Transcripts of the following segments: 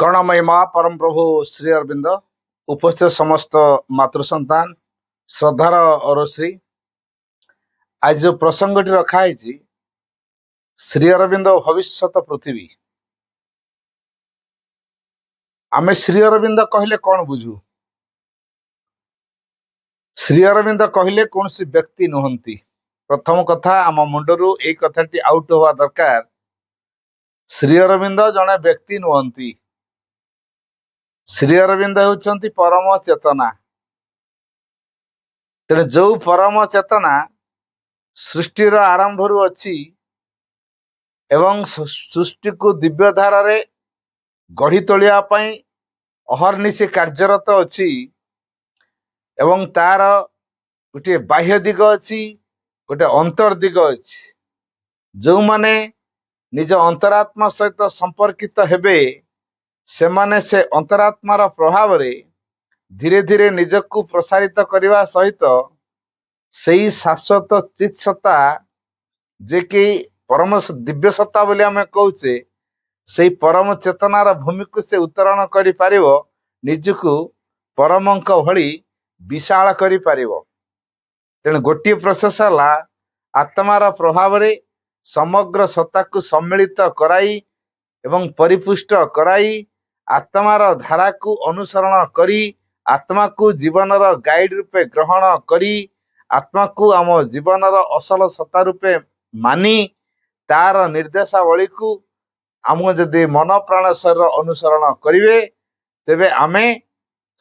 करुणामयी परम प्रभु श्री अरविंद उपस्थित समस्त मातृ संतान श्रद्धार अरश्री आज जो प्रसंगटी रखाई श्री अरविंद भविष्यत पृथ्वी आमे श्री अरविंद कहले कौन बुझू। श्री अरविंद कहले कौन सी व्यक्ति नुहंती। प्रथम कथा आम मुंडरू एक कथाटी आउट होवा दरकार। श्री अरविंद जने व्यक्ति नुहंती। श्री अरविंद होउचंती परम चेतना। तेरे जो परम चेतना सृष्टिर आरंभ रु अच्छी एवं सृष्टि को दिव्य धारा रे गढ़ी तोलिया पई अहर्निशी कार्यरत अच्छी एवं तार गोटे बाह्य दिग अच्छी गोटे अंतर दिग अच्छी। जो माने निज अंतरात्मा सहित संपर्कित हेबे से माने से अंतरात्मार प्रभाव रे धीरे धीरे निजକୁ प्रसारित करने सहित सही शाश्वत चित सत्ता जे कि परम दिव्य सत्ता बोली आम कहूचे से परम चेतनार भूमि को से उत्तरण करि पारिबो। निजକୁ परमंक भली विशाल करि पारिबो। तेणु गोटे प्रोसेस है आत्मार प्रभाव रे समग्र सत्ता को सम्मिलित कराई एवं परिपुष्ट कराई आत्मार धारा को अनुसरण करी आत्मा को जीवनर गाइड रूपे ग्रहण करी आत्मा को आम जीवनर असल सत्ता रूपे मानी तार निर्देशावली को आम जदि मन प्राण शरीर अनुसरण करिवे तेबे आमे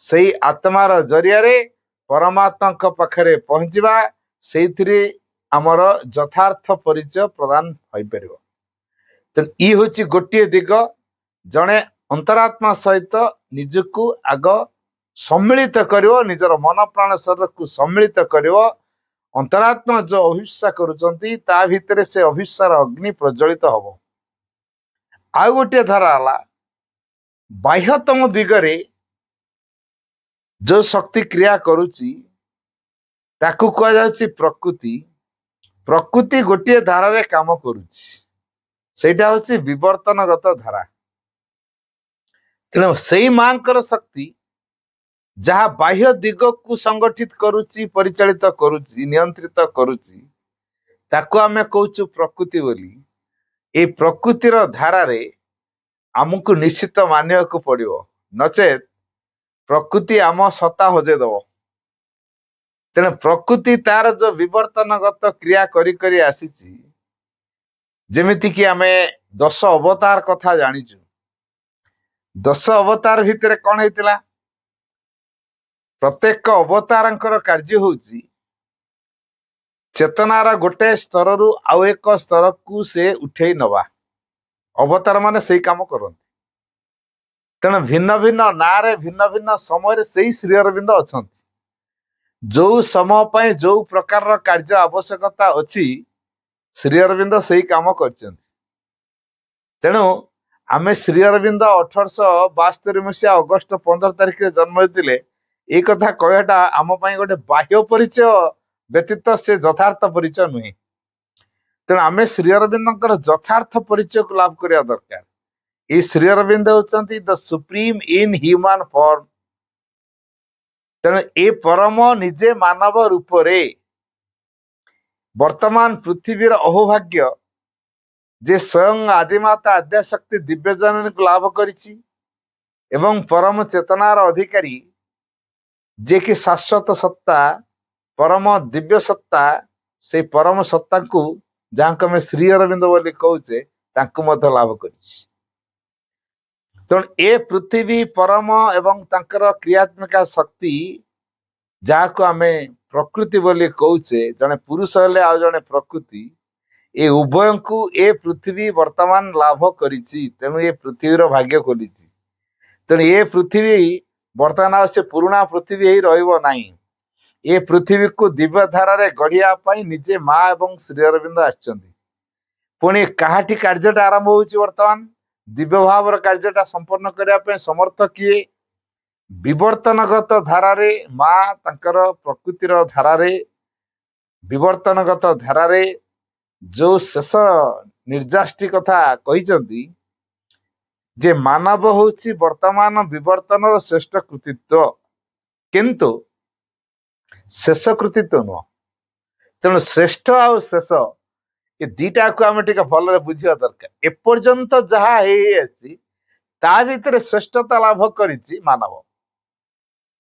सही आत्मार जरिया रे परमात्मा पाखरे पहुंचवा से आमर यथार्थ परिचय प्रदान हो पार। तो ये हूँ गोटे दिग जड़े अंतरात्मा सहित निजକୁ आग सम्मिलित करिवो निजर मन प्राण शरीर को सम्मिलित करिवो। अंतरात्मा जो अभिप्सा करुचंती ता भितरे से अभिप्सार अग्नि प्रज्वलित हबो। आउ गोटे धारा हला बाह्यतम दिगरे जो शक्ति क्रिया करुची ताकू कह जाउची प्रकृति। प्रकृति गोटे धारा रे काम करुची सेटा होची विवर्तनगत धारा। तेणु से मांकर शक्ति जहा बाह्य दिग को संगठित करुची परिचालित करुची नियंत्रित करुची ताकू आमे कहूचु प्रकृति बोली। ए प्रकृतिर धारा रे आमको निश्चित मानिया को पड़िबो नचेत प्रकृति आम सत्ता हजे दबो। तेणु प्रकृति तार जो विवर्तनगत क्रिया करी करी आसीची जेमिति कि आमे 10 अवतार कथा जानिचु। 10 अवतार भितरे कौन हेतिला प्रत्येक अवतारंकर कार्य होची चेतनार गोटे स्तर रु आउ एक स्तर को से उठे नवा। अवतार माने सही काम करती। तेणु भिन्न भिन्न नारे भिन्न भिन्न समय से श्री अरविंद अछंती। जो समय पर जो प्रकार कार्य आवश्यकता अच्छी श्री अरविंद सही काम करचंती। तेणु आमे श्री अरविंद 1872 मसीहा अगस्त 15 तारिख रे जन्म होते ये कथा कहटा आम गोटे बाह्य परिचय व्यतीत से यथार्थ परिचय नुहे। तेणु आमे श्री अरविंद यथार्थ परिचय को लाभ करिया दरकार। ये श्री अरविंद होचंती the supreme in human form. तेणु ए परम निजे मानव रूप रे वर्तमान पृथ्वीर अहोभाग्य जे स्वयं आदिमाता आद्याशक्ति दिव्य जननी को लाभ करिछि एवं परम चेतनार अधिकारी जे कि शाश्वत सत्ता परम दिव्य सत्ता से परम सत्ता को जहाँ को मैं श्री अरविंद बोली कहूचे तांको मध्य लाभ करिछि। तेणु ए पृथ्वी परम एवं तांकर क्रियात्मक शक्ति जहाँ को आमे प्रकृति बोली कहूचे जने पुरुष हेले आ जने प्रकृति ए उभय को ए पृथ्वी वर्तमान लाभ करिछि। तेणु ए पृथ्वीर भाग्य खोलिछि। तेणु ए पृथ्वी वर्तमान से पुराना पृथ्वी ही रहिबो नाही। ए पृथ्वी को दिव्य धारा रे गढ़िया पाई निजे माँ एवं श्री अरविंद आछंती। पुणी काहाठी कार्यटा आरंभ होउछि वर्तमान दिव्य भावर कार्यटा संपन्न करिया पे समर्थ किए विवर्तनगत धारा रे माँ तांकर प्रकृतिर धारा रे विवर्तनगत धारा रे जो शेष निर्जाष्टि कथा कहिचंती ଯେ ମାନବ ହଉଛି ବର୍ତ୍ତମାନ ବିବର୍ତ୍ତନର ଶ୍ରେଷ୍ଠ କୃତିତ୍ୱ, କିନ୍ତୁ ଶେଷ କୃତିତ୍ୱ ନୁହଁ। ତେଣୁ ଶ୍ରେଷ୍ଠ ଆଉ ଶେଷ ଏ ଦିଟାକୁ ଆମେ ଟିକେ ଭଲରେ ବୁଝିବା ଦରକାର। ଏପର୍ଯ୍ୟନ୍ତ ଯାହା ହେଇ ଆସିଛି ତା ଭିତରେ ଶ୍ରେଷ୍ଠତା ଲାଭ କରିଛି ମାନବ,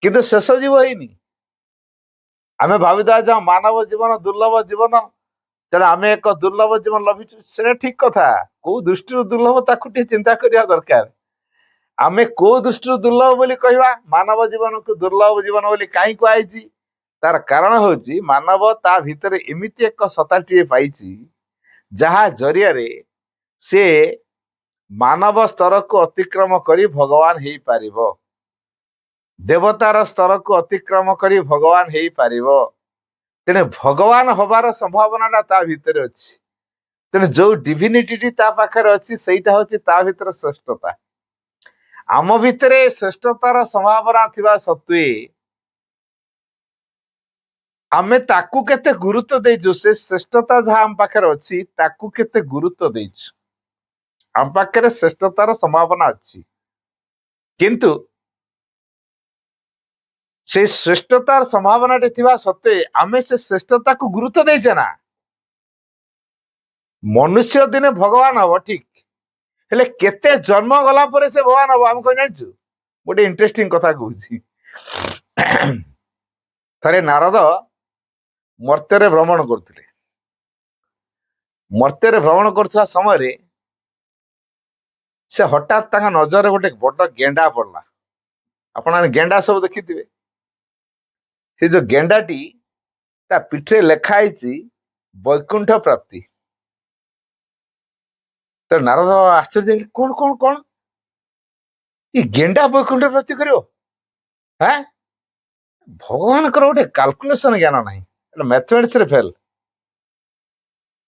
କିନ୍ତୁ ଶେଷ ଜୀବ ହେଇନି। ଆମେ ଭାବିବା ଯେ ମାନବ ଜୀବନ ଦୁର୍ଲଭ ଜୀବନ, ତେଣୁ ଆମେ ଏକ ଦୁର୍ଲଭ ଜୀବନ ଲଭିଛୁ। ସେଟା ଠିକ କଥା। କୋଉ ଦୃଷ୍ଟିରୁ ଦୁର୍ଲଭ ତାକୁ ଟିକେ ଚିନ୍ତା କରିବା ଦରକାର। ଆମେ କୋଉ ଦୃଷ୍ଟିରୁ ଦୁର୍ଲଭ ବୋଲି କହିବା? ମାନବ ଜୀବନକୁ ଦୁର୍ଲଭ ଜୀବନ ବୋଲି କାହିଁ କୁହାଯାଇଛି? ତାର କାରଣ ହଉଛି ମାନବ ତା ଭିତରେ ଏମିତି ଏକ ସତ୍ତାଟିଏ ପାଇଛି ଯାହା ଜରିଆରେ ସେ ମାନବ ସ୍ତରକୁ ଅତିକ୍ରମ କରି ଭଗବାନ ହେଇପାରିବ, ଦେବତାର ସ୍ତରକୁ ଅତିକ୍ରମ କରି ଭଗବାନ ହେଇପାରିବ। ତେଣୁ ଭଗବାନ ହବାର ସମ୍ଭାବନାଟା ତା ଭିତରେ ଅଛି। ତେଣୁ ଯୋଉ ଡିଭିନିଟି ତା ପାଖରେ ଅଛି ସେଇଟା ହଉଛି ତା ଭିତରେ ଶ୍ରେଷ୍ଠତା। ଆମ ଭିତରେ ଶ୍ରେଷ୍ଠତାର ସମ୍ଭାବନା ଥିବା ସତ୍ତ୍ୱେ ଆମେ ତାକୁ କେତେ ଗୁରୁତ୍ୱ ଦେଇଛୁ? ସେ ଶ୍ରେଷ୍ଠତା ଯାହା ଆମ ପାଖରେ ଅଛି ତାକୁ କେତେ ଗୁରୁତ୍ୱ ଦେଇଛୁ? ଆମ ପାଖରେ ଶ୍ରେଷ୍ଠତାର ସମ୍ଭାବନା ଅଛି, କିନ୍ତୁ ସେ ଶ୍ରେଷ୍ଠତାର ସମ୍ଭାବନାଟି ଥିବା ସତ୍ତ୍ୱେ ଆମେ ସେ ଶ୍ରେଷ୍ଠତାକୁ ଗୁରୁତ୍ୱ ଦେଇଛେ ନା? ମନୁଷ୍ୟ ଦିନେ ଭଗବାନ ହବ ଠିକ, ହେଲେ କେତେ ଜନ୍ମ ଗଲା ପରେ ସେ ଭଗବାନ ହବ ଆମେ କଣ ଜାଣିଛୁ? ଗୋଟେ ଇଣ୍ଟରେଷ୍ଟିଂ କଥା କହୁଛି। ଥରେ ନାରଦ ମର୍ତ୍ତ୍ୟରେ ଭ୍ରମଣ କରୁଥିଲେ। ମର୍ତ୍ତ୍ୟରେ ଭ୍ରମଣ କରୁଥିବା ସମୟରେ ସେ ହଠାତ୍ ତାଙ୍କ ନଜରରେ ଗୋଟେ ବଡ ଗେଣ୍ଡା ପଡିଲା। ଆପଣ ଗେଣ୍ଡା ସବୁ ଦେଖିଥିବେ। ସେ ଯୋଉ ଗେଣ୍ଡାଟି ତା ପିଠିରେ ଲେଖା ହେଇଛି ବୈକୁଣ୍ଠ ପ୍ରାପ୍ତି। ତ ନାରଦ ଆଶ୍ଚର୍ଯ୍ୟ ହେଇକି କଣ କଣ କଣ ଏ ଗେଣ୍ଡା ବୈକୁଣ୍ଠ ପ୍ରାପ୍ତି କରିବ? ହଁ, ଭଗବାନଙ୍କର ଗୋଟେ କାଲକୁଲେସନ ଜ୍ଞାନ ନାହିଁ, ମ୍ୟାଥମେଟିକ୍ସରେ ଫେଲ।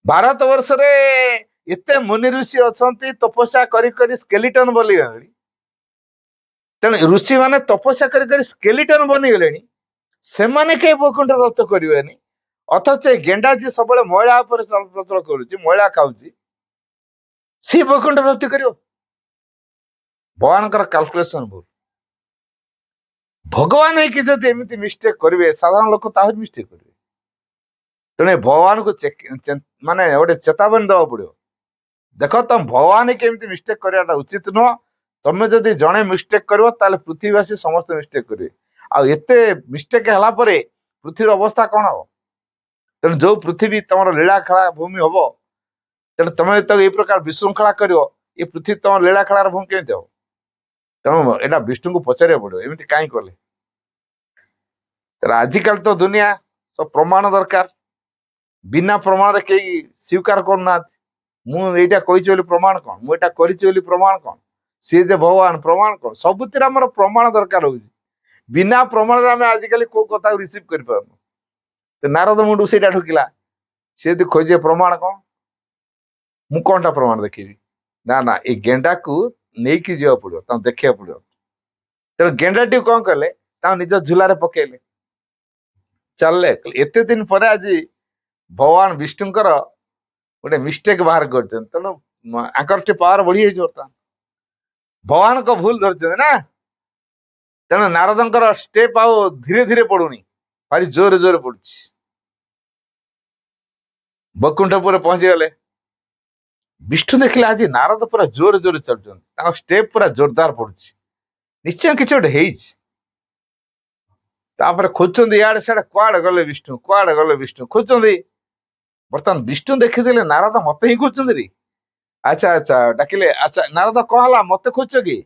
ଭାରତ ବର୍ଷରେ ଏତେ ମୁନି ଋଷି ଅଛନ୍ତି ତପସ୍ୟା କରି କରି ସ୍କେଲିଟନ ବନିଗଲେଣି। ତେଣୁ ଋଷି ମାନେ ତପସ୍ୟା କରି କରି ସ୍କେଲିଟନ ବନିଗଲେଣି, ସେମାନେ କେହି ବୈକୁଣ୍ଠ ପ୍ରାପ୍ତ କରିବେନି। ଅଥଚ ଗେଣ୍ଡା ଯିଏ ସବୁବେଳେ ମଇଳା ଉପରେ ଚଳପ୍ରଚଳ କରୁଛି, ମଇଳା ଖାଉଛି, ସିଏ ବୈକୁଣ୍ଠ ପ୍ରାପ୍ତି କରିବ? ଭଗବାନଙ୍କର କାଲକୁଲେସନ ଭୁଲ। ଭଗବାନ ହେଇକି ଯଦି ଏମିତି ମିଷ୍ଟେକ୍ କରିବେ, ସାଧାରଣ ଲୋକ ତାହାରି ମିଷ୍ଟେକ୍ କରିବେ। ତେଣୁ ଭଗବାନଙ୍କୁ ମାନେ ଗୋଟେ ଚେତାବନୀ ଦେବାକୁ ପଡିବ। ଦେଖ, ତମେ ଭଗବାନ ହେଇକି ଏମିତି ମିଷ୍ଟେକ୍ କରିବାଟା ଉଚିତ ନୁହଁ। ତମେ ଯଦି ଜଣେ ମିଷ୍ଟେକ୍ କରିବ ତାହେଲେ ପୃଥିବୀବାସୀ ସମସ୍ତେ ମିଷ୍ଟେକ୍ କରିବେ। ଆଉ ଏତେ ମିଷ୍ଟେକ୍ ହେଲା ପରେ ପୃଥିବୀର ଅବସ୍ଥା କଣ ହବ? ତେଣୁ ଯୋଉ ପୃଥିବୀ ତମର ଲୀଳା ଖେଳା ଭୂମି ହବ, ତେଣୁ ତମେ ଯେତେବେଳେ ଏଇ ପ୍ରକାର ବିଶୃଙ୍ଖଳା କରିବ, ଏ ପୃଥିବୀ ତମର ଲୀଳା ଖେଳାର ଭୂମି କେମିତି ହବ? ତେଣୁ ଏଇଟା ବିଷ୍ଣୁଙ୍କୁ ପଚାରିବାକୁ ପଡିବ, ଏମିତି କାହିଁ କଲେ? ଆଜିକାଲି ତ ଦୁନିଆ ସବୁ ପ୍ରମାଣ ଦରକାର। ବିନା ପ୍ରମାଣରେ କେହି ସ୍ୱୀକାର କରୁନାହାନ୍ତି। ମୁଁ ଏଇଟା କହିଛି ବୋଲି ପ୍ରମାଣ କଣ? ମୁଁ ଏଇଟା କରିଛି ବୋଲି ପ୍ରମାଣ କଣ? ସିଏ ଯେ ଭଗବାନ ପ୍ରମାଣ କଣ? ସବୁଥିରେ ଆମର ପ୍ରମାଣ ଦରକାର ହଉଛି। ବିନା ପ୍ରମାଣରେ ଆମେ ଆଜିକାଲି କୋଉ କଥାକୁ ରିସିଭ କରିପାରୁନୁ। ନାରଦ ମୁଣ୍ଡକୁ ସେଇଟା ଢୁକିଲା। ସେ ଯଦି ଖୋଜେ ପ୍ରମାଣ କଣ, ମୁଁ କଣଟା ପ୍ରମାଣ ଦେଖେଇବି? ନା ନା, ଏ ଗେଣ୍ଡାକୁ ନେଇକି ଯିବାକୁ ପଡିବ, ତାଙ୍କୁ ଦେଖିବାକୁ ପଡିବ। ତେଣୁ ଗେଣ୍ଡାଟିକୁ କଣ କଲେ? ତାଙ୍କୁ ନିଜ ଝୁଲାରେ ପକେଇଲେ, ଚାଲିଲେ। ଏତେ ଦିନ ପରେ ଆଜି ଭଗବାନ ବିଷ୍ଣୁଙ୍କର ଗୋଟେ ମିଷ୍ଟେକ୍ ବାହାର କରିଛନ୍ତି। ତେଣୁ ଆଙ୍କର ଟିକେ ପାୱାର ବଢିଯାଇଛି ବର୍ତ୍ତମାନ। ଭଗବାନଙ୍କ ଭୁଲ ଧରିଛନ୍ତି ନା। ତେଣୁ ନାରଦଙ୍କର ଷ୍ଟେପ ଆଉ ଧୀରେ ଧୀରେ ପଡୁନି, ଭାରି ଜୋରେ ଜୋରେ ପଡୁଛି। ବୈକୁଣ୍ଠପୁରରେ ପହଞ୍ଚିଗଲେ। ବିଷ୍ଣୁ ଦେଖିଲେ ଆଜି ନାରଦ ପୁରା ଜୋରେ ଜୋରେ ଚାଲୁଛନ୍ତି, ତାଙ୍କ ଷ୍ଟେପ ପୁରା ଜୋରଦାର ପଡୁଛି, ନିଶ୍ଚୟ କିଛି ଗୋଟେ ହେଇଛି। ତାପରେ ଖୋଜୁଛନ୍ତି ଇଆଡେ ସିଆଡେ, କୁଆଡେ ଗଲେ ବିଷ୍ଣୁ, କୁଆଡେ ଗଲେ ବିଷ୍ଣୁ ଖୋଜୁଛନ୍ତି। ବର୍ତ୍ତମାନ ବିଷ୍ଣୁ ଦେଖିଦେଲେ ନାରଦ ମତେ ହିଁ ଖୋଜୁଛନ୍ତି ରେ। ଆଚ୍ଛା ଆଚ୍ଛା, ଡାକିଲେ। ଆଚ୍ଛା ନାରଦ, କଣ ହେଲା? ମତେ ଖୋଜୁଛ କି?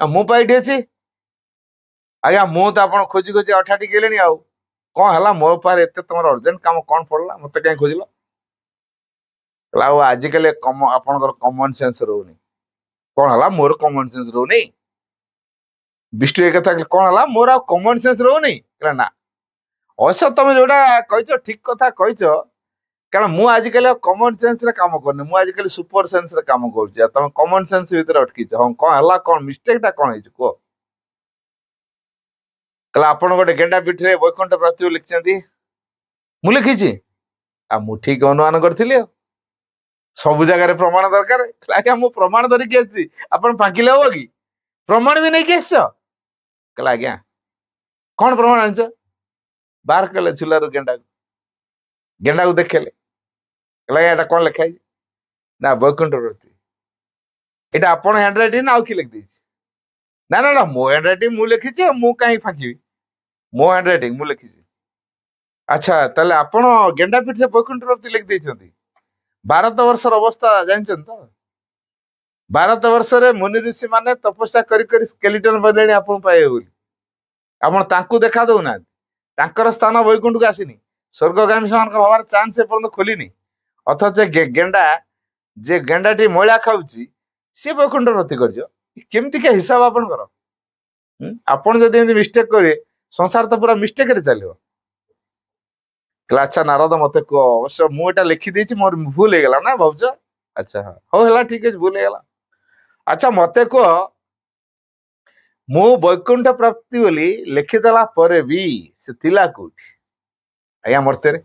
ମୁଁ ପା ଏଇଠି ଅଛି। ଆଜ୍ଞା, ମୁଁ ତ ଆପଣ ଖୋଜି ଖୋଜି ଅଠାଠି ଗଲେଣି। ଆଉ କଣ ହେଲା? ମୋ ପାଖରେ ଏତେ ତମର ଅର୍ଜେଣ୍ଟ କାମ କଣ ପଡିଲା? ମତେ କାହିଁ ଖୋଜିଲ? ଆଉ ଆଜିକାଲି ଆପଣଙ୍କର କମନ ସେନ୍ସ ରହୁନି। କଣ ହେଲା? ମୋର କମନ ସେନ୍ସ ରହୁନି? ବିଷ୍ଣୁ ଏ କଥା କଣ ହେଲା? ମୋର ଆଉ କମନ ସେନ୍ସ ରହୁନି? ନା, ଅବଶ୍ୟ ତମେ ଯୋଉଟା କହିଛ ଠିକ କଥା କହିଛ, କାରଣ ମୁଁ ଆଜିକାଲି ଆଉ କମନ ସେନ୍ସ ରେ କାମ କରୁନି, ମୁଁ ଆଜିକାଲି ସୁପର ସେନ୍ସ ରେ କାମ କରୁଛି। ଆଉ ତମେ କମନ ସେନ୍ସ ଭିତରେ ଅଟକିଛ। ହଁ, କଣ ହେଲା? କଣ ମିଷ୍ଟେକ୍ ଟା କଣ ହେଇଛି କୁହ? କହିଲା, ଆପଣ ଗୋଟେ ଗେଣ୍ଡା ପିଠିରେ ବୈକୁଣ୍ଠ ପ୍ରାପ୍ତି ଲେଖିଛନ୍ତି। ମୁଁ ଲେଖିଛି? ଆଉ ମୁଁ ଠିକ ଅନୁମାନ କରିଥିଲି। ଆଉ ସବୁ ଜାଗାରେ ପ୍ରମାଣ ଦରକାର। କହିଲେ ଆଜ୍ଞା ମୁଁ ପ୍ରମାଣ ଧରିକି ଆସିଛି, ଆପଣ ଫାଙ୍କିଲେ ହବ କି? ପ୍ରମାଣ ବି ନେଇକି ଆସିଛ? କହିଲେ ଆଜ୍ଞା କଣ ପ୍ରମାଣ ଆଣିଛ? ବାହାର କଲେ ଝୁଲାରୁ ଗେଣ୍ଡାକୁ ଦେଖେଇଲେ। କହିଲେ ଆଜ୍ଞା ଏଟା କଣ ଲେଖା ହେଇଛି? ନା ବୈକୁଣ୍ଠ ପ୍ରତି। ଏଇଟା ଆପଣ ହ୍ୟାଣ୍ଡ ରାଇଟିଂ ନା ଆଉ କିଏ ଲେଖିଦେଇଛି? ନା ନା ନା ମୋ ହ୍ୟାଣ୍ଡ ରାଇଟିଂ ମୁଁ ଲେଖିଛି, ଆଉ ମୁଁ କାହିଁ ଫାଙ୍କିବି? ମୋ ହ୍ୟାଣ୍ଡ ରାଇଟିଂ ମୁଁ ଲେଖିଛି। ଆଚ୍ଛା ତାହେଲେ ଆପଣ ଗେଣ୍ଡା ପିଠିରେ ବୈକୁଣ୍ଠ ପ୍ରତି ଲେଖିଦେଇଛନ୍ତି। ଭାରତ ବର୍ଷର ଅବସ୍ଥା ଜାଣିଛନ୍ତି ତ? ଭାରତ ବର୍ଷରେ ମୁନି ଋଷି ମାନେ ତପସ୍ୟା କରି କରି ସ୍କେଲିଟନ ବନେଇଲେଣି ଆପଣଙ୍କୁ ପାଇବେ ବୋଲି। ଆପଣ ତାଙ୍କୁ ଦେଖା ଦଉନାହାନ୍ତି। ତାଙ୍କର ସ୍ଥାନ ବୈକୁଣ୍ଠକୁ ଆସିନି। ସ୍ୱର୍ଗଗାମୀ ସେମାନଙ୍କର ହବାର ଚାନ୍ସ ଏପର୍ଯ୍ୟନ୍ତ ଖୋଲିନି। ଅଥଚ ଗେଣ୍ଡା, ଯେ ଗେଣ୍ଡାଟି ମଇଳା ଖାଉଛି ସିଏ ବୈକୁଣ୍ଠ ପ୍ରତି କରିଛ। କେମିତିକା ହିସାବ ଆପଣଙ୍କର? ଆପଣ ଯଦି ଏମିତି ମିଷ୍ଟେକ୍ କରିବେ, ସଂସାର ତ ପୁରା ମିଷ୍ଟେକରେ ଚାଲିବ। ଆଚ୍ଛା ନାରଦ ମତେ କୁହ, ଅବଶ୍ୟ ମୁଁ ଏଟା ଲେଖିଦେଇଛି, ମୋର ଭୁଲ ହେଇଗଲା ନା ଭାବୁଛ? ଆଚ୍ଛା ହଉ ହେଲା, ଠିକ ଅଛି, ଭୁଲ ହେଇଗଲା। ଆଚ୍ଛା ମତେ କୁହ, ମୁଁ ବୈକୁଣ୍ଠ ପ୍ରାପ୍ତି ବୋଲି ଲେଖିଦେଲା ପରେ ବି ସେ ଥିଲା କୋଉଠି? ଆଜ୍ଞା ମର୍ତ୍ତ୍ୟରେ।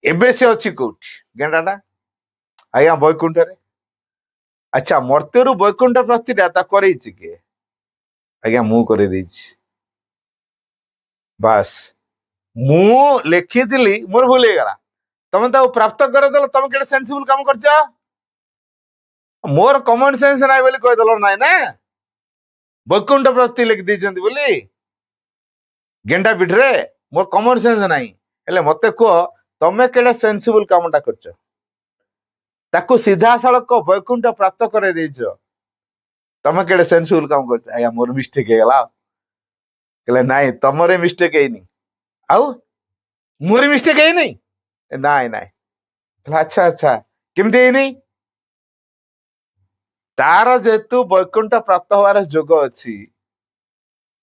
ଏବେ ସେ ଅଛି କୋଉଠି ଗେଣ୍ଡାଟା? ଆଜ୍ଞା ବୈକୁଣ୍ଠରେ। ଆଚ୍ଛା ମର୍ତ୍ତ୍ୟରୁ ବୈକୁଣ୍ଠ ପ୍ରାପ୍ତିଟା ତା କରେଇଛି କିଏ? ଆଜ୍ଞା ମୁଁ କରେଇ ଦେଇଛି। ବାସ୍, ମୁଁ ଲେଖିଥିଲି, ମୋର ଭୁଲ ହେଇଗଲା, ତମେ ତାକୁ ପ୍ରାପ୍ତ କରିଦେଲ, ତମେ କେତେ ସେନ୍ସିବୁଲ କାମ କରିଛ? ମୋର କମନ ସେନ୍ସ ନାହିଁ ବୋଲି କହିଦେଲ ନାଇଁ ନା? ବୈକୁଣ୍ଠ ପ୍ରାପ୍ତି ଲେଖିଦେଇଛନ୍ତି ବୋଲି ଗେଣ୍ଡା ପିଠିରେ, ମୋର କମନ ସେନ୍ସ ନାହିଁ। ହେଲେ ମତେ କୁହ, ତମେ କେଡେ ସେନ୍ସିବୁଲ କାମଟା କରିଛ? ତାକୁ ସିଧାସଳଖ ବୈକୁଣ୍ଠ ପ୍ରାପ୍ତ କରେଇ ଦେଇଛ। ତମେ କେଡେ ସେନ୍ସିବୁଲ କାମ କରିଛ? ଆଜ୍ଞା ମୋର ମିଷ୍ଟେକ ହେଇଗଲା। କହିଲେ ନାଇଁ ତମର ମିଷ୍ଟେକ ହେଇନି। ଆଉ ମୋର ମିଷ୍ଟେକ ହେଇନି? ନାଇଁ ନାଇଁ। ଆଚ୍ଛା ଆଚ୍ଛା, କେମିତି ହେଇନି? ତାର ଯେହେତୁ ବୈକୁଣ୍ଠ ପ୍ରାପ୍ତ ହବାର ଯୋଗ ଅଛି,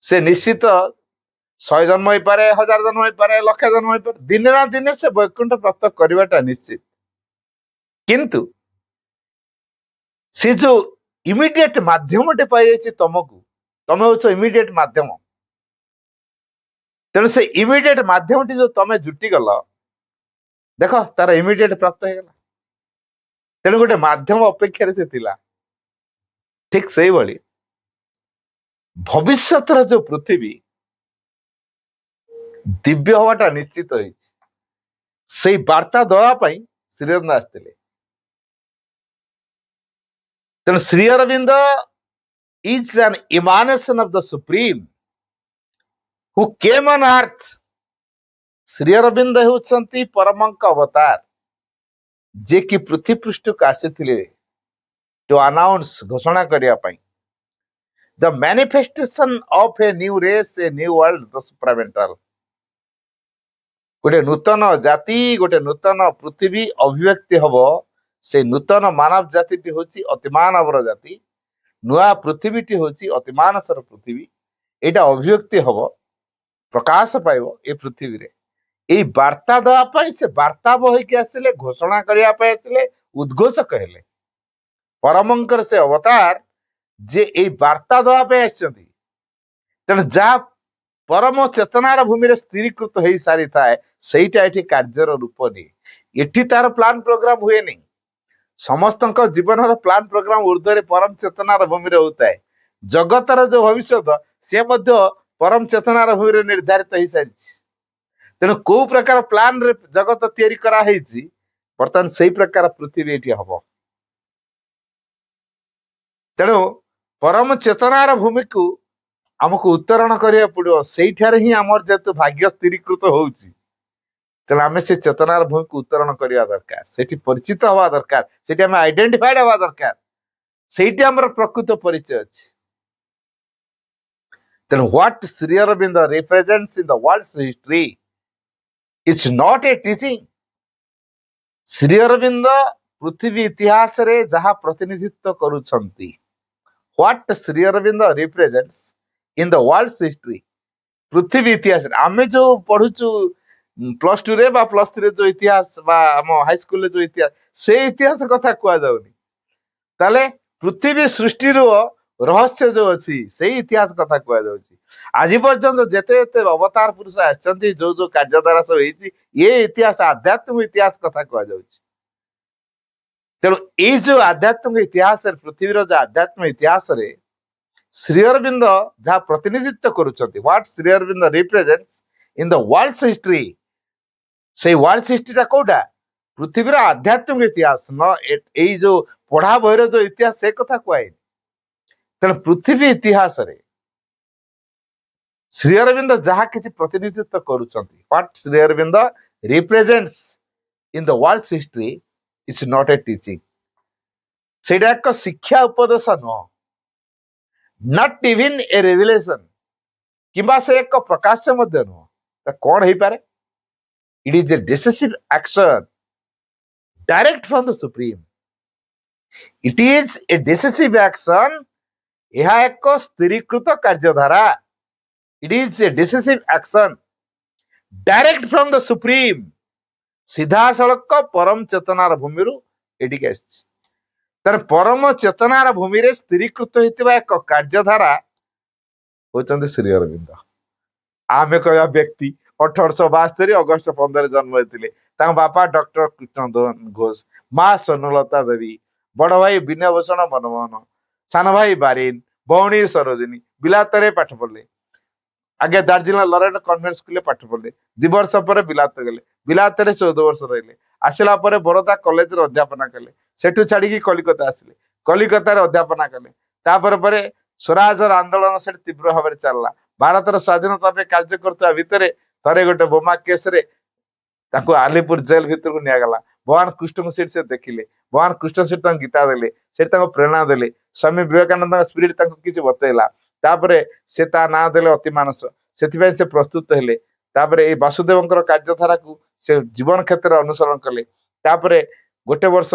ସେ ନିଶ୍ଚିତ 100 ଜନ୍ମ ହେଇପାରେ, 1000 ଜନ୍ମ ହେଇପାରେ, 1,00,000 ଜନ୍ମ ହେଇପାରେ, ଦିନେ ନା ଦିନେ ସେ ବୈକୁଣ୍ଠ ପ୍ରାପ୍ତ କରିବାଟା ନିଶ୍ଚିତ। କିନ୍ତୁ ସେ ଯୋଉ ଇମିଡିଏଟ ମାଧ୍ୟମଟେ ପାଇଯାଇଛି ତମକୁ, ତମେ ହଉଛ ଇମିଡିଏଟ ମାଧ୍ୟମ। ତେଣୁ ସେ ଇମିଡିଏଟ ମାଧ୍ୟମଟି ଯୋଉ ତମେ ଜୁଟିଗଲ, ଦେଖ ତାର ଇମିଡିଏଟ ପ୍ରାପ୍ତ ହେଇଗଲା। ତେଣୁ ଗୋଟେ ମାଧ୍ୟମ ଅପେକ୍ଷାରେ ସେ ଥିଲା। ଠିକ ସେଇଭଳି ଭବିଷ୍ୟତର ଯୋଉ ପୃଥିବୀ ଦିବ୍ୟ ହବାଟା ନିଶ୍ଚିତ ହେଇଛି, ସେଇ ବାର୍ତ୍ତା ଦେବା ପାଇଁ ଶ୍ରୀଅରବିନ୍ଦ ଆସିଥିଲେ। ତେଣୁ Shri Arvind is an emanation of the Supreme who came on earth. Shri Arvind ହେଉଛନ୍ତି ପରମଙ୍କ ଅବତାର, ଯେ କି ପୃଥିବୀ ପୃଷ୍ଠକୁ ଆସିଥିଲେ to announce, ଘୋଷଣା କରିବା ପାଇଁ the manifestation of a new race, a new world, the supramental. ଗୋଟେ ନୂତନ ଜାତି, ଗୋଟେ ନୂତନ ପୃଥିବୀ ଅଭିବ୍ୟକ୍ତି ହବ। ସେ ନୂତନ ମାନବ ଜାତିଟି ହଉଛି ଅତିମାନବର ଜାତି, ନୂଆ ପୃଥିବୀଟି ହଉଛି ଅତିମାନସର ପୃଥିବୀ। ଏଇଟା ଅଭିବ୍ୟକ୍ତି ହବ, ପ୍ରକାଶ ପାଇବ ଏ ପୃଥିବୀରେ। ଏଇ ବାର୍ତ୍ତା ଦେବା ପାଇଁ ସେ ବାର୍ତ୍ତା ବହିକି ଆସିଲେ, ଘୋଷଣା କରିବା ପାଇଁ ଆସିଲେ, ଉଦ୍ଘୋଷକ ହେଲେ। ପରମଙ୍କର ସେ ଅବତାର ଯେ ଏଇ ବାର୍ତ୍ତା ଦେବା ପାଇଁ ଆସିଛନ୍ତି। ତେଣୁ ଯାହା ପରମ ଚେତନାର ଭୂମିରେ ସ୍ଥିରୀକୃତ ହେଇ ସାରିଥାଏ, ସେଇଟା ଏଠି କାର୍ଯ୍ୟର ରୂପ ନିଏ। ଏଠି ତାର ପ୍ଲାନ ପ୍ରୋଗ୍ରାମ ହୁଏନି। ସମସ୍ତଙ୍କ ଜୀବନର ପ୍ଲାନ ପ୍ରୋଗ୍ରାମ ଉର୍ଦ୍ଧ୍ୱରେ ପରମ ଚେତନାର ଭୂମିରେ ହଉଥାଏ। ଜଗତର ଯୋଉ ଭବିଷ୍ୟତ, ସେ ମଧ୍ୟ ପରମ ଚେତନାର ଭୂମିରେ ନିର୍ଦ୍ଧାରିତ ହେଇସାରିଛି। ତେଣୁ କୋଉ ପ୍ରକାର ପ୍ଲାନରେ ଜଗତ ତିଆରି କରାହେଇଛି, ବର୍ତ୍ତମାନ ସେଇ ପ୍ରକାର ପୃଥିବୀ ଏଠି ହବ। ତେଣୁ ପରମ ଚେତନାର ଭୂମିକୁ ଆମକୁ ଉତ୍ତରଣ କରିବାକୁ ପଡିବ। ସେଇଠାରେ ହିଁ ଆମର ଯେହେତୁ ଭାଗ୍ୟ ସ୍ଥିରୀକୃତ ହଉଛି, ତେଣୁ ଆମେ ସେ ଚେତନାର ଭୂମିକୁ ଉତ୍ତରଣ କରିବା ଦରକାର। ସେଠି ପରିଚିତ ହବା ଦରକାର, ସେଠି ଆମେ ଆଇଡେଣ୍ଟିଫାଏଡ ହବା ଦରକାର। ସେଇଠି ଆମର ପ୍ରକୃତ ପରିଚୟ ଅଛି। ତେଣୁ what Shri Aurobindo represents in the world's history it's not a teaching. Shri Aurobindo ପୃଥିବୀ ଇତିହାସରେ ଯାହା ପ୍ରତିନିଧିତ୍ୱ କରୁଛନ୍ତି, what Shri Aurobindo represents in the world's history, ପୃଥିବୀ ଇତିହାସରେ ଆମେ ଯୋଉ ପଢୁଛୁ +2ରେ ବା +3ରେ ଯୋଉ ଇତିହାସ, ବା ଆମ ହାଇସ୍କୁଲରେ ଯୋଉ ଇତିହାସ, ସେ ଇତିହାସ କଥା କୁହାଯାଉନି। ତାହେଲେ ପୃଥିବୀ ସୃଷ୍ଟିର ରହସ୍ୟ ଯୋଉ ଅଛି, ସେଇ ଇତିହାସ କଥା କୁହାଯାଉଛି। ଆଜି ପର୍ଯ୍ୟନ୍ତ ଯେତେ ଯେତେ ଅବତାର ପୁରୁଷ ଆସିଛନ୍ତି, ଯୋଉ ଯୋଉ କାର୍ଯ୍ୟ ଦ୍ୱାରା ସବୁ ହେଇଛି, ଏ ଇତିହାସ, ଆଧ୍ୟାତ୍ମିକ ଇତିହାସ କଥା କୁହାଯାଉଛି। ତେଣୁ ଏଇ ଯୋଉ ଆଧ୍ୟାତ୍ମିକ ଇତିହାସରେ ପୃଥିବୀର ଯୋଉ ଆଧ୍ୟାତ୍ମିକ ଇତିହାସରେ ଶ୍ରୀ ଅରବିନ୍ଦ ଯାହା ପ୍ରତିନିଧିତ୍ୱ କରୁଛନ୍ତି, what Shri Aurobindo represents in the world history, ସେଇ ୱାର୍ଲଡ ହିଷ୍ଟ୍ରିଟା କୋଉଟା? ପୃଥିବୀର ଆଧ୍ୟାତ୍ମିକ ଇତିହାସ, ଏଇ ଯୋଉ ପଢା ବହିର ଯୋଉ ଇତିହାସ ସେ କଥା କୁହାହେଇନି। ତେଣୁ ପୃଥିବୀ ଇତିହାସରେ ଶ୍ରୀ ଅରବିନ୍ଦ ଯାହା କିଛି ପ୍ରତିନିଧିତ୍ୱ କରୁଛନ୍ତି, what Shri Aurobindo represents in the world history it's not a teaching. ସେଇଟା ଏକ ଶିକ୍ଷା ଉପଦେଶ ନୁହଁ, ନଟ୍ ଇଭିନ୍ ଏ ରେଭିଲେସନ, କିମ୍ବା ସେ ଏକ ପ୍ରକାଶ୍ୟ ମଧ୍ୟ ନୁହଁ। କଣ ହେଇପାରେ? It is a decisive action direct from the supreme. It is a decisive action, ଏହା ଏକ ସ୍ଥିରୀକୃତ କାର୍ଯ୍ୟଧାରା। It is a decisive action direct from the supreme, ସିଧାସଳଖ ପରମ ଚେତନାର ଭୂମିରୁ ଏଠିକି ଆସିଛି। ତାର ପରମ ଚେତନାର ଭୂମିରେ ସ୍ଥିରୀକୃତ ହୋଇଥିବା ଏକ କାର୍ଯ୍ୟଧାରା ହଉଛନ୍ତି ଶ୍ରୀ ଅରବିନ୍ଦ। ଆମେ କହିବା ବ୍ୟକ୍ତି 1872 ଅଗଷ୍ଟ 15 ଜନ୍ମ ହେଇଥିଲେ। ତାଙ୍କ ବାପା ଡକ୍ଟର କୃଷ୍ଣଧନ ଘୋଷ, ମା ସ୍ୱର୍ଣ୍ଣଲତା ଦେବୀ, ବଡ ଭାଇ ବିନୟ ଭୂଷଣ ମନମୋହନ, ସାନ ଭାଇ ବାରିନ, ଭଉଣୀ ସରୋଜିନୀ। ବିଲାତରେ ପାଠ ପଢିଲେ। ଆଗେ ଦାର୍ଜିଲିଂ ଲରେଟ କନଭେଣ୍ଟ ସ୍କୁଲରେ ପାଠ ପଢିଲେ। 2 ବର୍ଷ ପରେ ବିଲାତ ଗଲେ। ବିଲାତରେ 14 ବର୍ଷ ରହିଲେ। ଆସିଲା ପରେ ବରୋଦା କଲେଜରେ ଅଧ୍ୟାପନା କଲେ। ସେଠୁ ଛାଡିକି କଲିକତା ଆସିଲେ। କଲିକତାରେ ଅଧ୍ୟାପନା କଲେ। ତାପରେ ପରେ ସ୍ୱରାଜର ଆନ୍ଦୋଳନ ସେଠି ତୀବ୍ର ଭାବରେ ଚାଲିଲା। ଭାରତର ସ୍ୱାଧୀନତା ପାଇଁ କାର୍ଯ୍ୟ କରୁଥିବା ଭିତରେ ଥରେ ଗୋଟେ ବୋମା କେସରେ ତାକୁ ଆଲିପୁର ଜେଲ ଭିତରକୁ ନିଆଗଲା। ଭଗବାନ କୃଷ୍ଣଙ୍କୁ ସେଠି ସେ ଦେଖିଲେ। ଭଗବାନ କୃଷ୍ଣ ସେଠି ତାଙ୍କୁ ଗୀତା ଦେଲେ, ସେଠି ତାଙ୍କୁ ପ୍ରେରଣା ଦେଲେ। ସ୍ୱାମୀ ବିବେକାନନ୍ଦଙ୍କ ସ୍ପିରିଟ ତାଙ୍କୁ କିଛି ବତେଇଲା। ତାପରେ ସେ ତା ନାଁ ଦେଲେ ଅତି ମାନସ। ସେଥିପାଇଁ ସେ ପ୍ରସ୍ତୁତ ହେଲେ। ତାପରେ ଏଇ ବାସୁଦେବଙ୍କର କାର୍ଯ୍ୟଧାରାକୁ ସେ ଜୀବନ କ୍ଷେତ୍ରରେ ଅନୁସରଣ କଲେ। ତାପରେ ଗୋଟେ ବର୍ଷ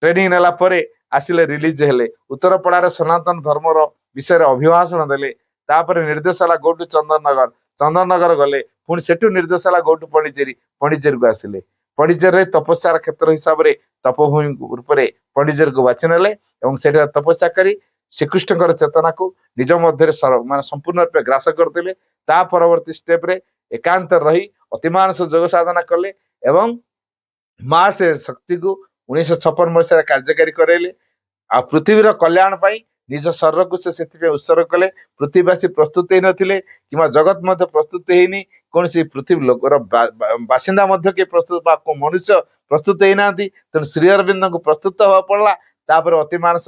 ଟ୍ରେନିଂ ନେଲା ପରେ ଆସିଲେ, ରିଲିଜ ହେଲେ। ଉତ୍ତରପଡ଼ାରେ ସନାତନ ଧର୍ମର ବିଷୟରେ ଅଭିଭାଷଣ ଦେଲେ। ତାପରେ ନିର୍ଦ୍ଦେଶ ହେଲା go to ଚନ୍ଦନନଗର। ଚନ୍ଦନନଗର ଗଲେ। ପୁଣି ସେଠୁ ନିର୍ଦ୍ଦେଶ ହେଲା go to ପଣ୍ଡିଚେରୀ। ପଣ୍ଡିଚେରୀକୁ ଆସିଲେ। ପଣ୍ଡିଚେରୀରେ ତପସ୍ୟାର କ୍ଷେତ୍ର ହିସାବରେ ତପଭୂମି ରୂପରେ ପଣ୍ଡିଚେରୀକୁ ବାଛି ନେଲେ ଏବଂ ସେଠାରେ ତପସ୍ୟା କରି ଶ୍ରୀକୃଷ୍ଣଙ୍କର ଚେତନାକୁ ନିଜ ମଧ୍ୟରେ ମାନେ ସମ୍ପୂର୍ଣ୍ଣ ରୂପେ ଗ୍ରାସ କରିଦେଲେ। ତା ପରବର୍ତ୍ତୀ ଷ୍ଟେପରେ ଏକାନ୍ତ ରହି ଅତିମାନସ ଯୋଗ ସାଧନା କଲେ ଏବଂ ମା ସେ ଶକ୍ତିକୁ 1956 ମସିହାରେ କାର୍ଯ୍ୟକାରୀ କରାଇଲେ। ଆଉ ପୃଥିବୀର କଲ୍ୟାଣ ପାଇଁ ନିଜ ଶରୀରକୁ ସେ ସେଥିପାଇଁ ଉତ୍ସର୍ଗ କଲେ। ପୃଥିବୀବାସୀ ପ୍ରସ୍ତୁତ ହେଇନଥିଲେ କିମ୍ବା ଜଗତ ମଧ୍ୟ ପ୍ରସ୍ତୁତ ହେଇନି। କୌଣସି ପୃଥିବୀ ଲୋକର ବାସିନ୍ଦା ମଧ୍ୟ କିଏ ପ୍ରସ୍ତୁତ ବା ମନୁଷ୍ୟ ପ୍ରସ୍ତୁତ ହେଇନାହାନ୍ତି। ତେଣୁ ଶ୍ରୀ ଅରବିନ୍ଦଙ୍କୁ ପ୍ରସ୍ତୁତ ହବାକୁ ପଡିଲା। ତାପରେ ଅତିମାନସ